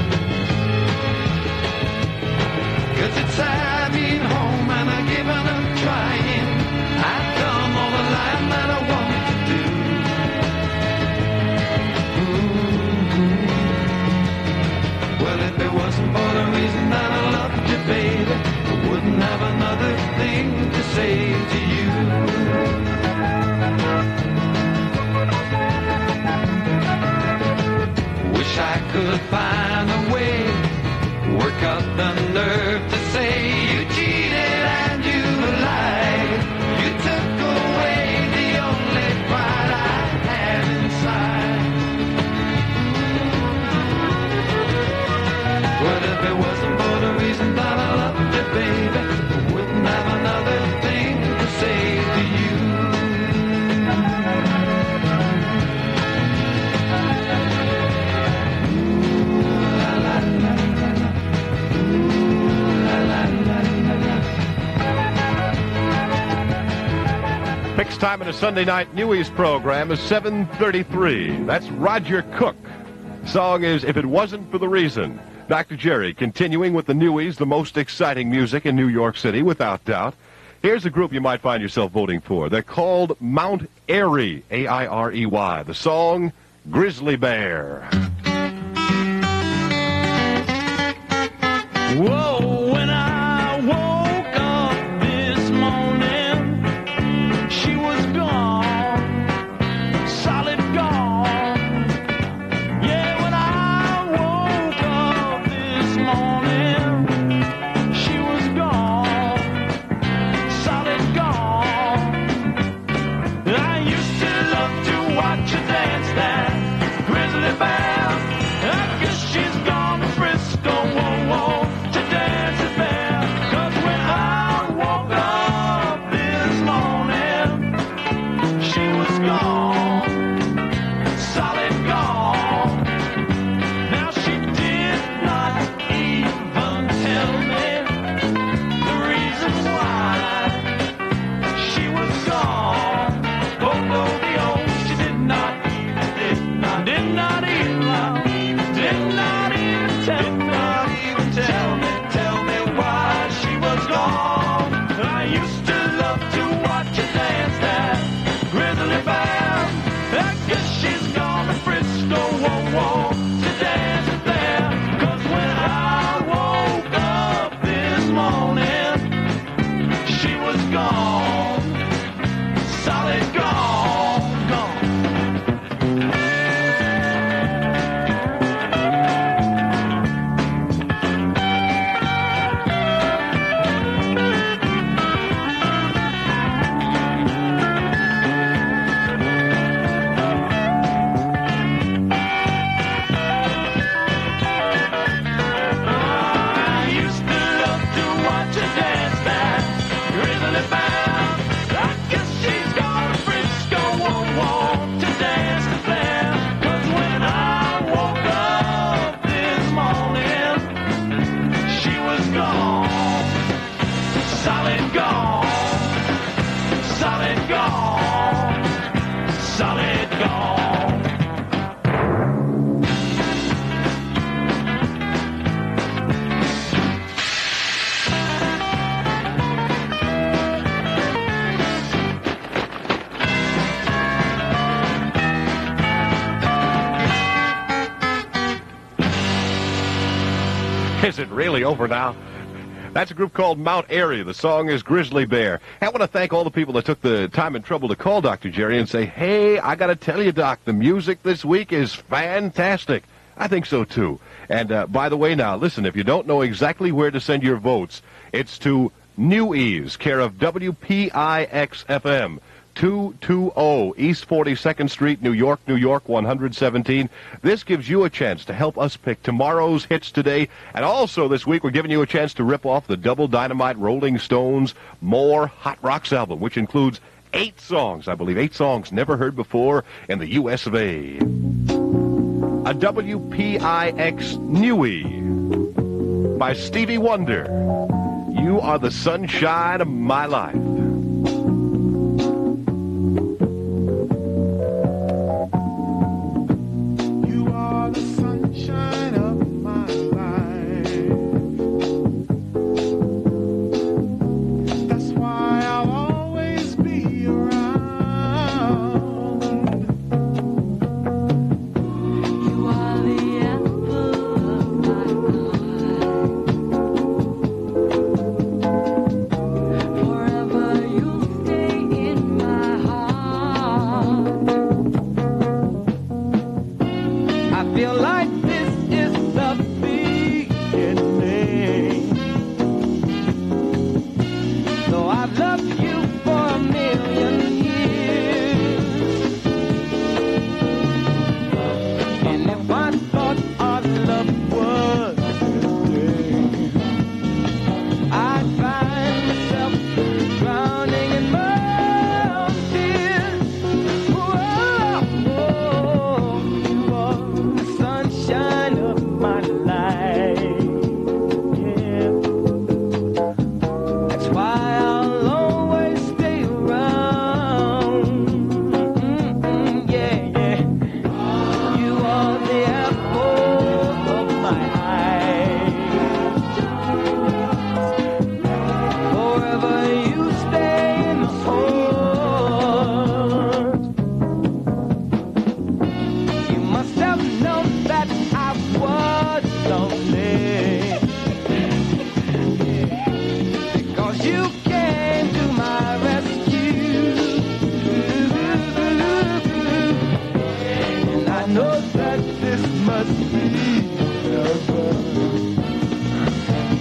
'Cause it's sad being home and I've given up trying. I've done all the lying that I want to do. Well, if it wasn't for the reason that I loved you, baby, I wouldn't have another thing to say to you. Wish I could find a way, work up the nerve to say you cheated and you lied. You took away the only pride I had inside. Well, if it wasn't for the reason that I loved you, baby, I wouldn't have another thing to say to you. Fixed time in a Sunday night Newies program is 7:33. That's Roger Cook. Song is If It Wasn't for the Reason. Dr. Jerry continuing with the Newies, the most exciting music in New York City, without doubt. Here's a group you might find yourself voting for. They're called Mount Airy, A-I-R-E-Y. The song, Grizzly Bear. Whoa, when I woke up this morning, she was gone, solid gone. Yeah, when I woke up this morning, she was gone, solid gone. I used to love to watch her dance, that grizzly bear. I guess she's gone to Frisco, whoa, whoa, today. Is it really over now? That's a group called Mount Airy. The song is Grizzly Bear. I want to thank all the people that took the time and trouble to call Dr. Jerry and say, hey, I got to tell you, Doc, the music this week is fantastic. I think so, too. And by the way, now, listen, if you don't know exactly where to send your votes, it's to Newies, care of WPIX-FM, 220 East 42nd Street, New York, New York, 117. This gives you a chance to help us pick tomorrow's hits today. And also this week, we're giving you a chance to rip off the Double Dynamite Rolling Stones More Hot Rocks album, which includes 8 songs, I believe, 8 songs never heard before in the U.S. of A. A WPIX Newie by Stevie Wonder. You are the sunshine of my life. You are the sunshine of my life. That's why I'll always be around. You are the apple of my eye. Forever you'll stay in my heart. I feel like this is the beginning. Though I've loved you for a million years. And if I thought our love was ending, I'd find myself drowning in my own tears. Whoa, you are the sunshine of my life. Yeah. That's why I'll always stay around. Yeah, yeah. You are the apple of my eye. Forever you stay in the heart. You must have known that I was lonely, because you came to my rescue. And I know that this must be heaven.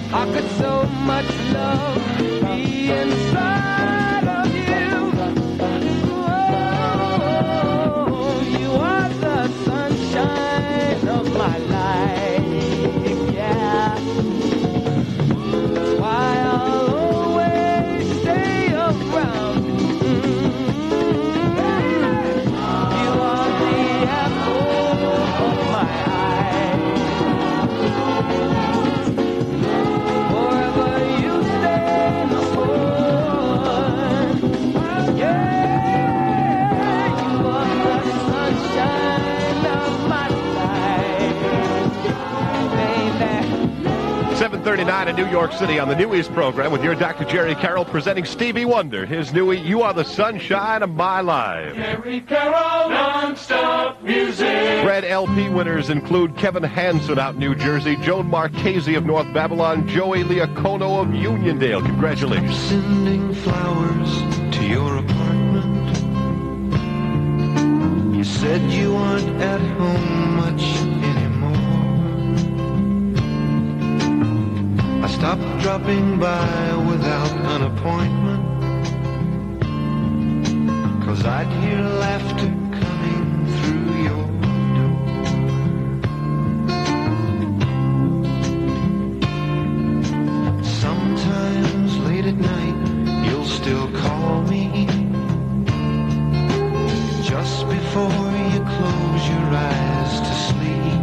How could so much love be inside of you? Oh, you are the sunshine of my life, yeah. That's why I'll always stay around. You are the apple of my eye. Forever you stay in the heart. Yeah, you are the sunshine of my life, baby. 7:39 in New York City on the Newies program with your Dr. Jerry Carroll presenting Stevie Wonder, his Newie, You Are the Sunshine of My Life. Jerry Carroll, non-stop music. Red LP winners include Kevin Hansen out in New Jersey, Joan Marchese of North Babylon, Joey Liacono of Uniondale. Congratulations. Sending flowers to your apartment. You said you aren't at home much anymore. I stopped dropping by without an appointment, 'cause I'd hear laughter coming through your door. Sometimes late at night you'll still call me, just before you close your eyes to sleep.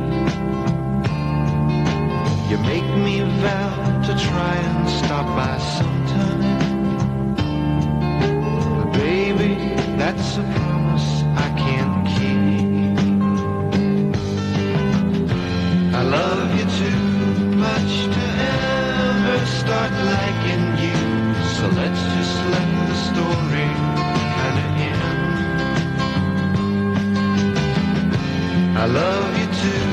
You make me vow to try and stop by sometime. But baby, that's a promise I can't keep. I love you too much to ever start liking you, so let's just let the story kinda end. I love you too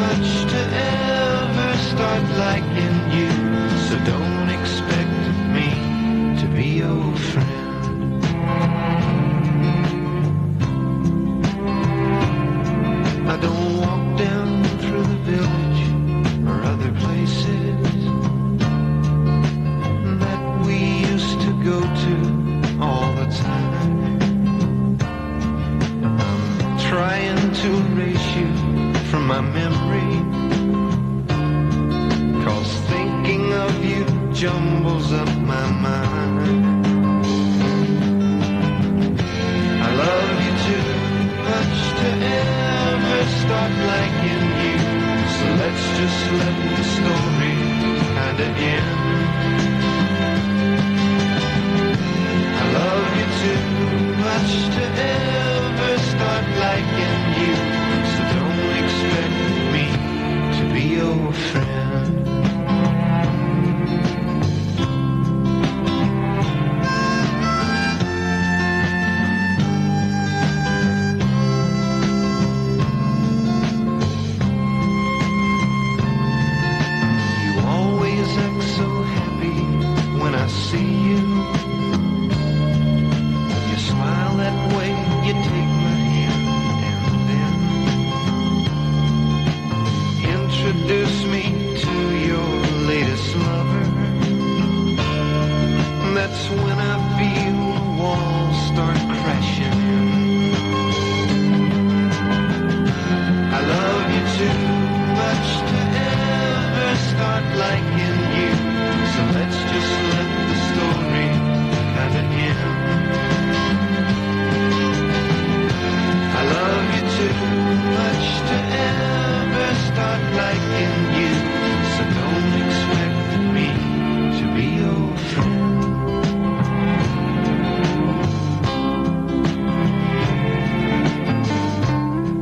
much to ever start liking you, so don't expect me to be your friend. I don't walk down through the village or other places that we used to go to all the time. I'm trying to erase you from my memory, 'cause thinking of you jumbles up my mind. I love you too much to ever start liking you, so let's just let the story kinda end. I love you too much to ever start liking you, so don't expect me to be your friend. You always act so happy when I see you. You smile that way, you take my hand, and then introduce me to your latest lover. That's when I feel the walls start crashing in. I love you too much to ever start liking you, so let's just let the story kinda end. I love you too much to ever start liking you, so don't expect me to be your friend.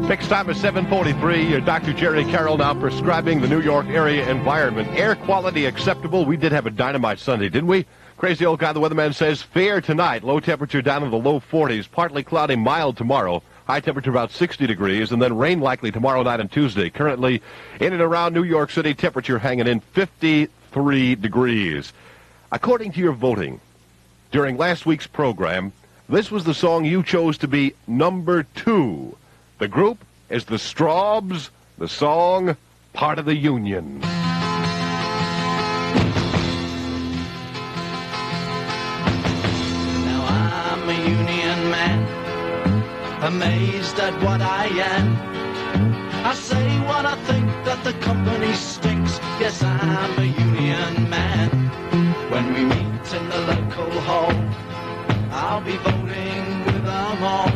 Fixed time is 7:43. Dr. Jerry Carroll now prescribing the New York area environment. Air quality acceptable. We did have a dynamite Sunday, didn't we? Crazy old guy, the weatherman says, fair tonight. Low temperature down in the low 40s. Partly cloudy, mild tomorrow. High temperature about 60 degrees. And then rain likely tomorrow night and Tuesday. Currently in and around New York City, temperature hanging in 53 degrees. According to your voting, during last week's program, this was the song you chose to be number 2. The group is the Strawbs, the song, Part of the Union. Now I'm a union man, amazed at what I am. I say what I think, that the company stinks. Yes, I'm a union man. When we meet in the local hall, I'll be voting with them all.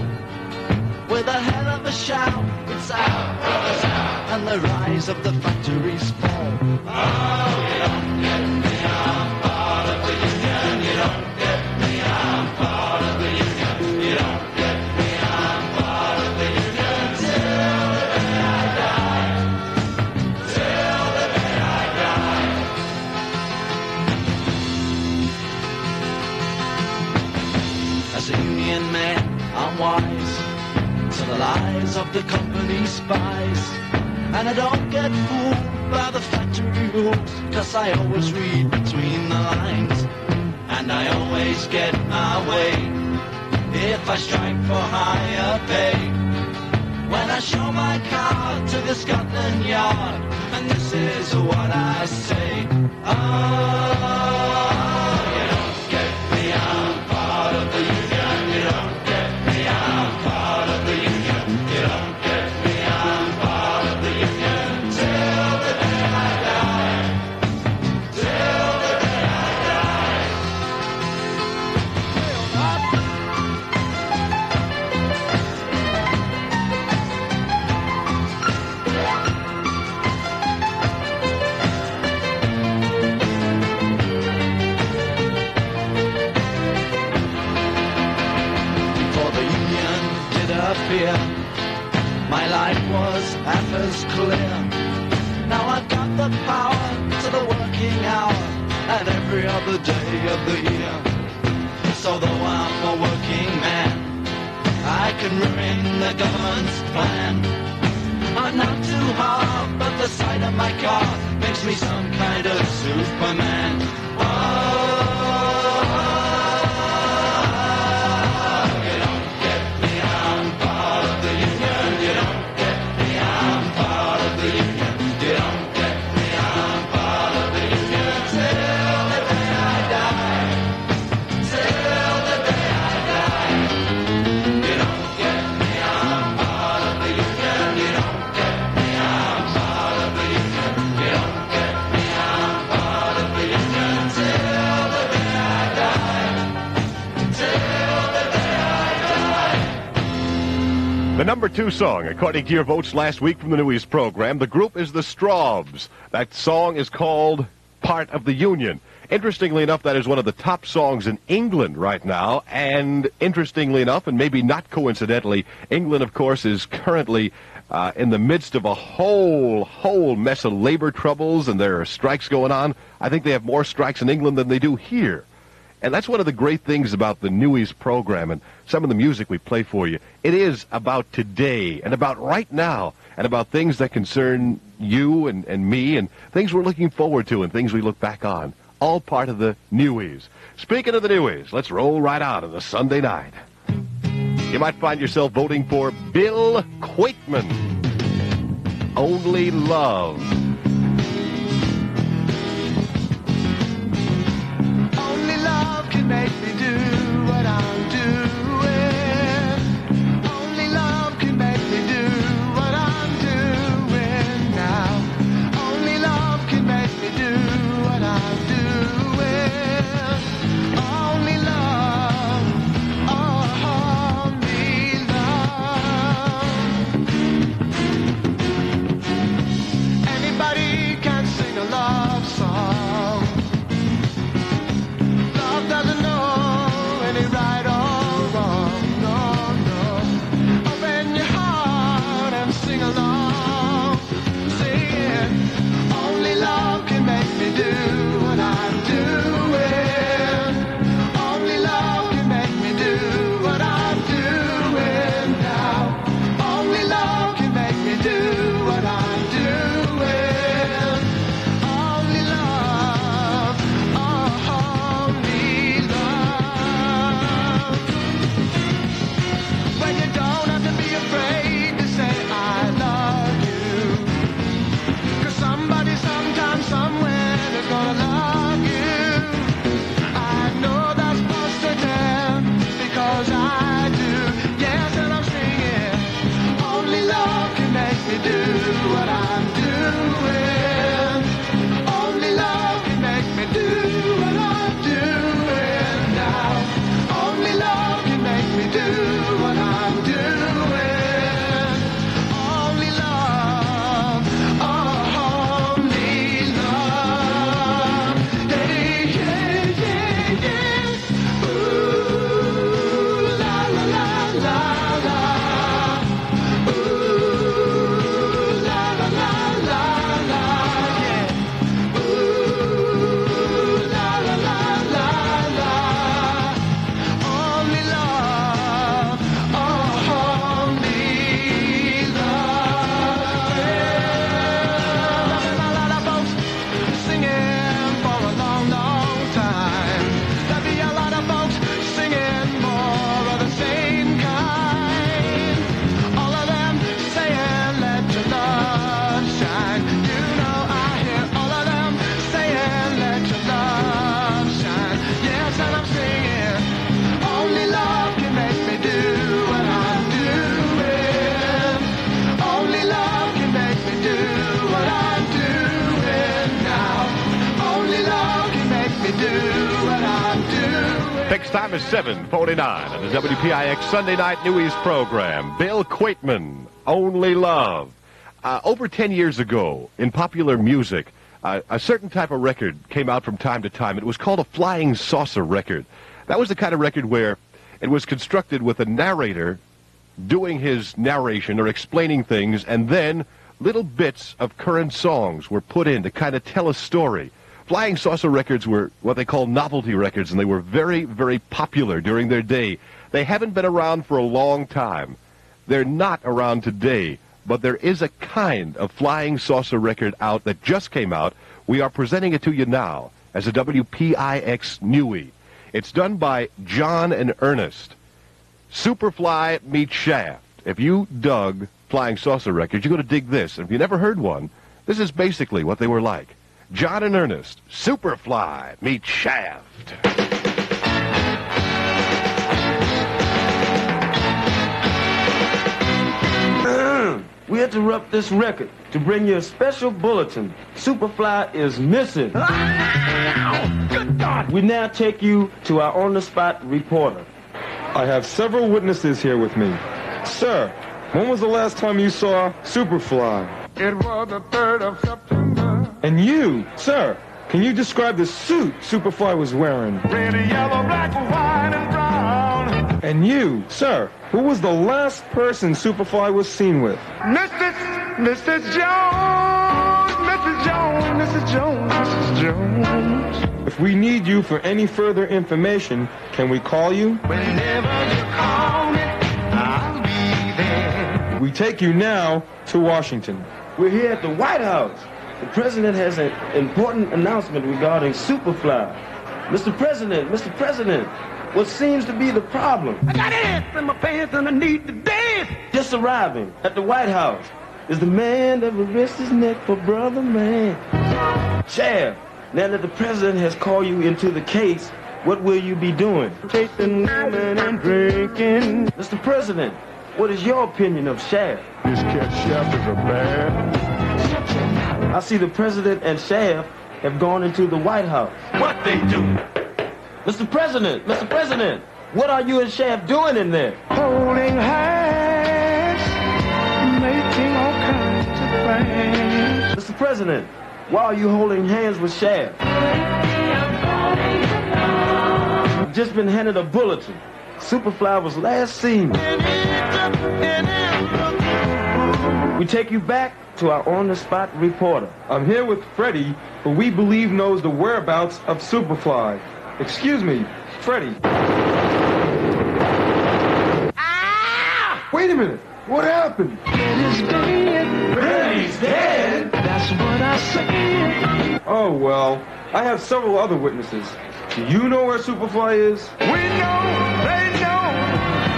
With a hell of a shout, it's out, brothers, out, and the rise of the factories fall. Oh, you don't get me, I'm part of the union. You don't get me, I'm part of the union. You don't get me, I'm part of the union. Till the day I die. Till the day I die. As a union man, I'm wise to the lies of the company spies, and I don't get fooled by the factory rules, 'cause I always read between the lines, and I always get my way if I strike for higher pay. When I show my card to the Scotland Yard, and this is what I say: oh, you don't get me, I'm part of the union. You don't get me, I'm part of the union. You don't get me, I'm part of the union. Till the day I die. Till the day I die. Before the union did appear, my life was half as clear. Now I've got the power to the working hour and every other day of the year. So though I'm a working man, I can ruin the government's plan. I'm not too hard, but the sight of my car makes me some kind of Superman. You don't get me, I'm part of the union. You don't get me, I'm part of the union. You don't get me, I'm part of the union. Till the day I die. Till the day I die. You don't get me, I'm part of the union. You don't get me, I'm part of the union. You don't get me, I'm part of the union. Till the day I die. Till the day I die. The number 2 song, according to your votes last week from the Newies program, the group is the Strawbs. That song is called Part of the Union. Interestingly enough, that is one of the top songs in England right now. And interestingly enough, and maybe not coincidentally, England, of course, is currently in the midst of a whole mess of labor troubles, and there are strikes going on. I think they have more strikes in England than they do here. And that's one of the great things about the Newies program and some of the music we play for you. It is about today and about right now and about things that concern you and me and things we're looking forward to and things we look back on. All part of the Newies. Speaking of the Newies, let's roll right out on the Sunday night. You might find yourself voting for Bill Quaitman. Only Love. Only love can make me do what I'm doing. Only love can make me do what I'm doing now. Only love can make me do what I'm doing. Only love, oh, only love. Anybody can sing a love song. Love doesn't know any right or wrong, no. Open your heart and sing along. Sing it. Only love can make me do what I'm doing. Only love can make me do what I'm doing now. Only love can make me do what I'm doing. Only love, oh, only love. When you don't have to be afraid to say I love you. 'Cause somebody sometime somewhere is gonna love you. I know that's positive because I do. Yes, and I'm singing. Only love can make me do what I'm doing. Only love can make me do what I'm doing now. Only love can make me do what I'm doing. Only love, oh, only love. Hey, yeah, yeah, yeah. Ooh, la, la, la, la, la. Ooh, la, la, la, la, la, yeah. Ooh, la, la, la, la, la. Only love, oh, only love. There'll be a lot of folks singing for a long, long time. There'll be a lot of folks singing more of the same kind. All of them saying, let your love shine. You know I hear all of them saying, let your love shine. Yes, and I'm singing. Only love can make me do what I'm doing. Only love can make me do what I'm doing now. Only love can make me do what I'm doing. Fixed time is 7:49 on the WPIX Sunday Night Newies program. Bill Quaitman, Only Love. Over 10 years ago, in popular music, a certain type of record came out from time to time. It was called a flying saucer record. That was the kind of record where it was constructed with a narrator doing his narration or explaining things, and then little bits of current songs were put in to kind of tell a story. Flying Saucer records were what they call novelty records, and they were very, very popular during their day. They haven't been around for a long time. They're not around today, but there is a kind of flying saucer record out that just came out. We are presenting it to you now as a WPIX newie. It's done by John and Ernest. Superfly meets Shaft. If you dug flying saucer records, you're going to dig this. And if you never heard one, this is basically what they were like. John and Ernest, Superfly meets Shaft. We interrupt this record to bring you a special bulletin. Superfly is missing. Good God! We now take you to our on-the-spot reporter. I have several witnesses here with me. Sir, when was the last time you saw Superfly? It was the 3rd of September. And you, sir, can you describe the suit Superfly was wearing? Red, yellow, black, white, and brown. And you, sir, who was the last person Superfly was seen with? Mrs. Jones, Mrs. Jones, Mrs. Jones, Mrs. Jones. If we need you for any further information, can we call you? Whenever you call me, I'll be there. We take you now to Washington. We're here at the White House. The president has an important announcement regarding Superfly. Mr. President, what seems to be the problem? I got ants in my pants and I need to dance. Just arriving at the White House is the man that will risk his neck for brother man. Shaft, now that the president has called you into the case, what will you be doing? Tasting women and drinking. Mr. President, what is your opinion of Shaft? This cat Shaft is a man. I see the president and Shaft have gone into the White House. What they do? Mr. President, what are you and Shaft doing in there? Holding hands, making all kinds of plans. Mr. President, why are you holding hands with Shaft? You've just been handed a bulletin. Superfly was last seen. We take you back to our on-the-spot reporter. I'm here with Freddie, who we believe knows the whereabouts of Superfly. Excuse me, Freddie. Ah! Wait a minute. What happened? Freddie's dead. That's what I said. Oh, well, I have several other witnesses. Do you know where Superfly is? We know, they know,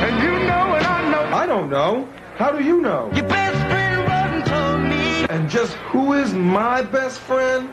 and you know and I know. I don't know. How do you know? Your best friend Roden told me. And just who is my best friend?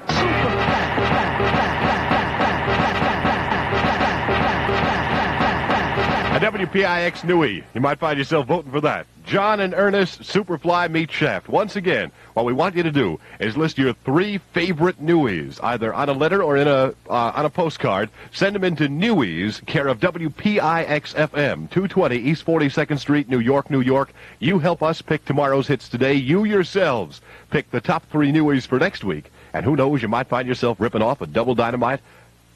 A WPIX newie. You might find yourself voting for that. John and Ernest, Superfly meet Shaft. Once again, what we want you to do is list your 3 favorite newies, either on a letter or in on a postcard. Send them into Newies, care of WPIX FM, 220 East 42nd Street, New York, New York. You help us pick tomorrow's hits today. You yourselves pick the top 3 newies for next week. And who knows, you might find yourself ripping off a Double Dynamite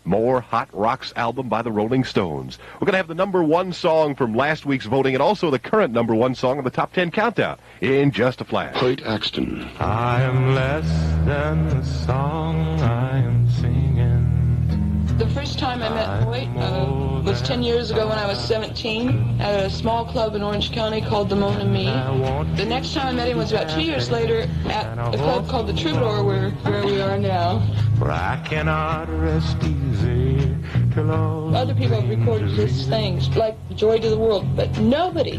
More Hot Rocks album by the Rolling Stones. We're going to have the number 1 song from last week's voting and also the current number 1 song on the top 10 countdown in just a flash. Hoyt Axton. I am less than the song I am singing. The first time I met Hoyt was 10 years ago when I was 17 at a small club in Orange County called the Mona Me. The next time I met him was about 2 years later at a club called the Troubadour where we are now. For I cannot rest easy till all Other people have recorded his things, like Joy to the World, but nobody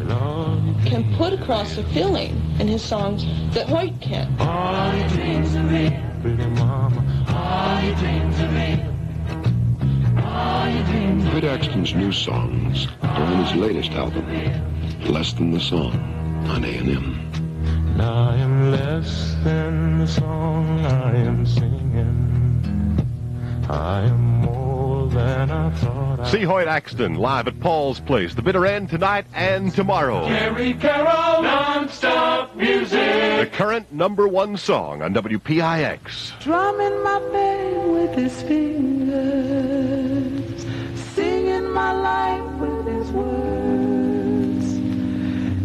can put across the feeling in his songs that Hoyt can. All your dreams are real. pretty mama. All your dreams are real. All your dreams are Hoyt Axton's new songs are on his latest album, Less Than the Song, on A&M. And I am less than the song I am singing. I am more than I thought I See Hoyt Axton live at Paul's Place, the bitter end tonight and tomorrow. Carroll, non-stop music. The current number 1 song on WPIX. Drumming my bed with his fingers, singing my life with his words,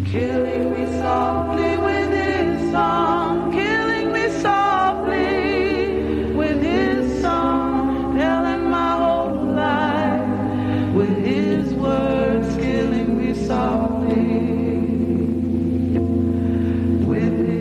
killing me softly with his song, killing me softly with his song, telling my whole life with his words, killing me softly with his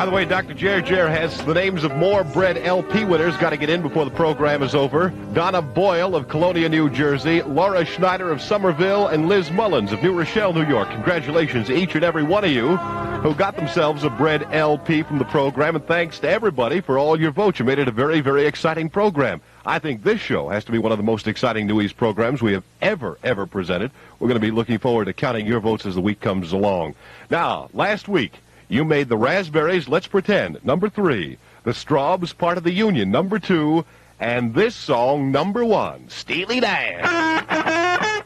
By the way, Dr. Jer has the names of more bread LP winners. Got to get in before the program is over. Donna Boyle of Colonia, New Jersey, Laura Schneider of Somerville, and Liz Mullins of New Rochelle, New York. Congratulations, each and every one of you who got themselves a bread LP from the program. And thanks to everybody for all your votes. You made it a very, very exciting program. I think this show has to be one of the most exciting Newies programs we have ever presented. We're going to be looking forward to counting your votes as the week comes along. Now, last week, you made the Raspberries, Let's Pretend, number 3. The Straubs, Part of the Union, number 2. And this song, number 1, Steely Dan,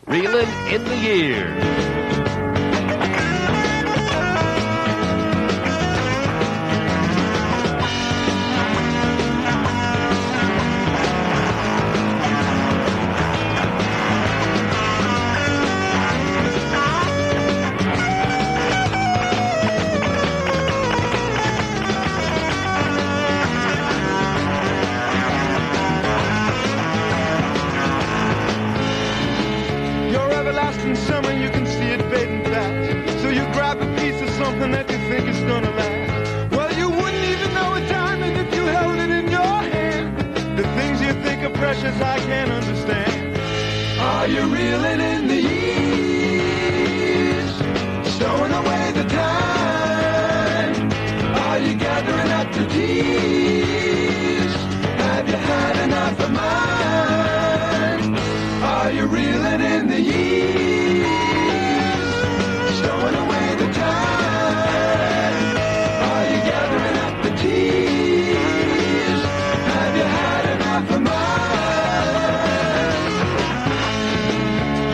Reelin' in the Years. Summer, you can see it fading fast. So you grab a piece of something that you think is gonna last. Well, you wouldn't even know a diamond if you held it in your hand. The things you think are precious, I can't understand. Are you reeling in the years, stowing away the time? Are you gathering up the tears? Have you had enough of mine? Are you reeling in the years, stowing away the time? Are you gathering up the tears? Have you had enough of mine?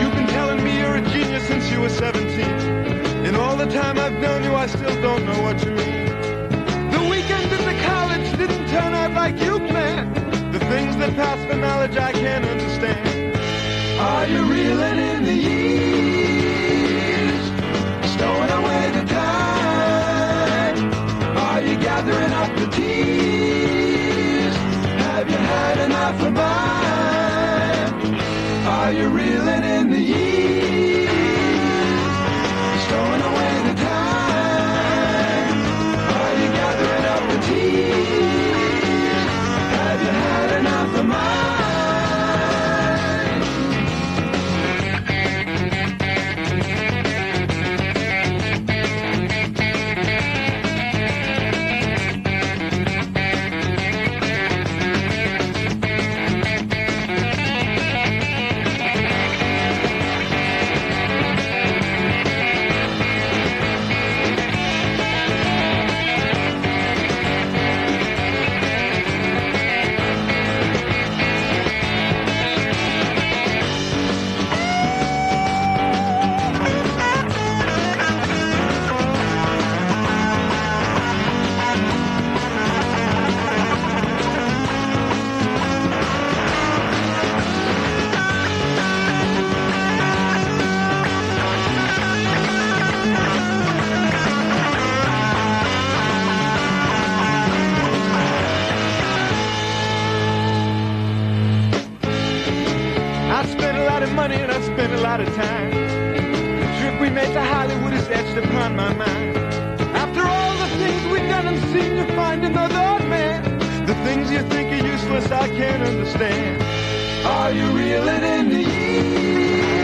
You've been telling me you're a genius since you were 17. And all the time I've known you, I still don't know what you mean. The weekend in the college didn't turn out like you planned. The things that pass for knowledge I can't understand. Are you reeling in the years, stowing away the time? Are you gathering up the tears? Have you had enough of mine? Are you reeling in the years, stowing away the time? Are you gathering up the tears? Have you had enough of mine? Money and I spent a lot of time. The trip we made to Hollywood is etched upon my mind. After all the things we've done and seen, you find another man. The things you think are useless, I can't understand. Are you reeling in the years,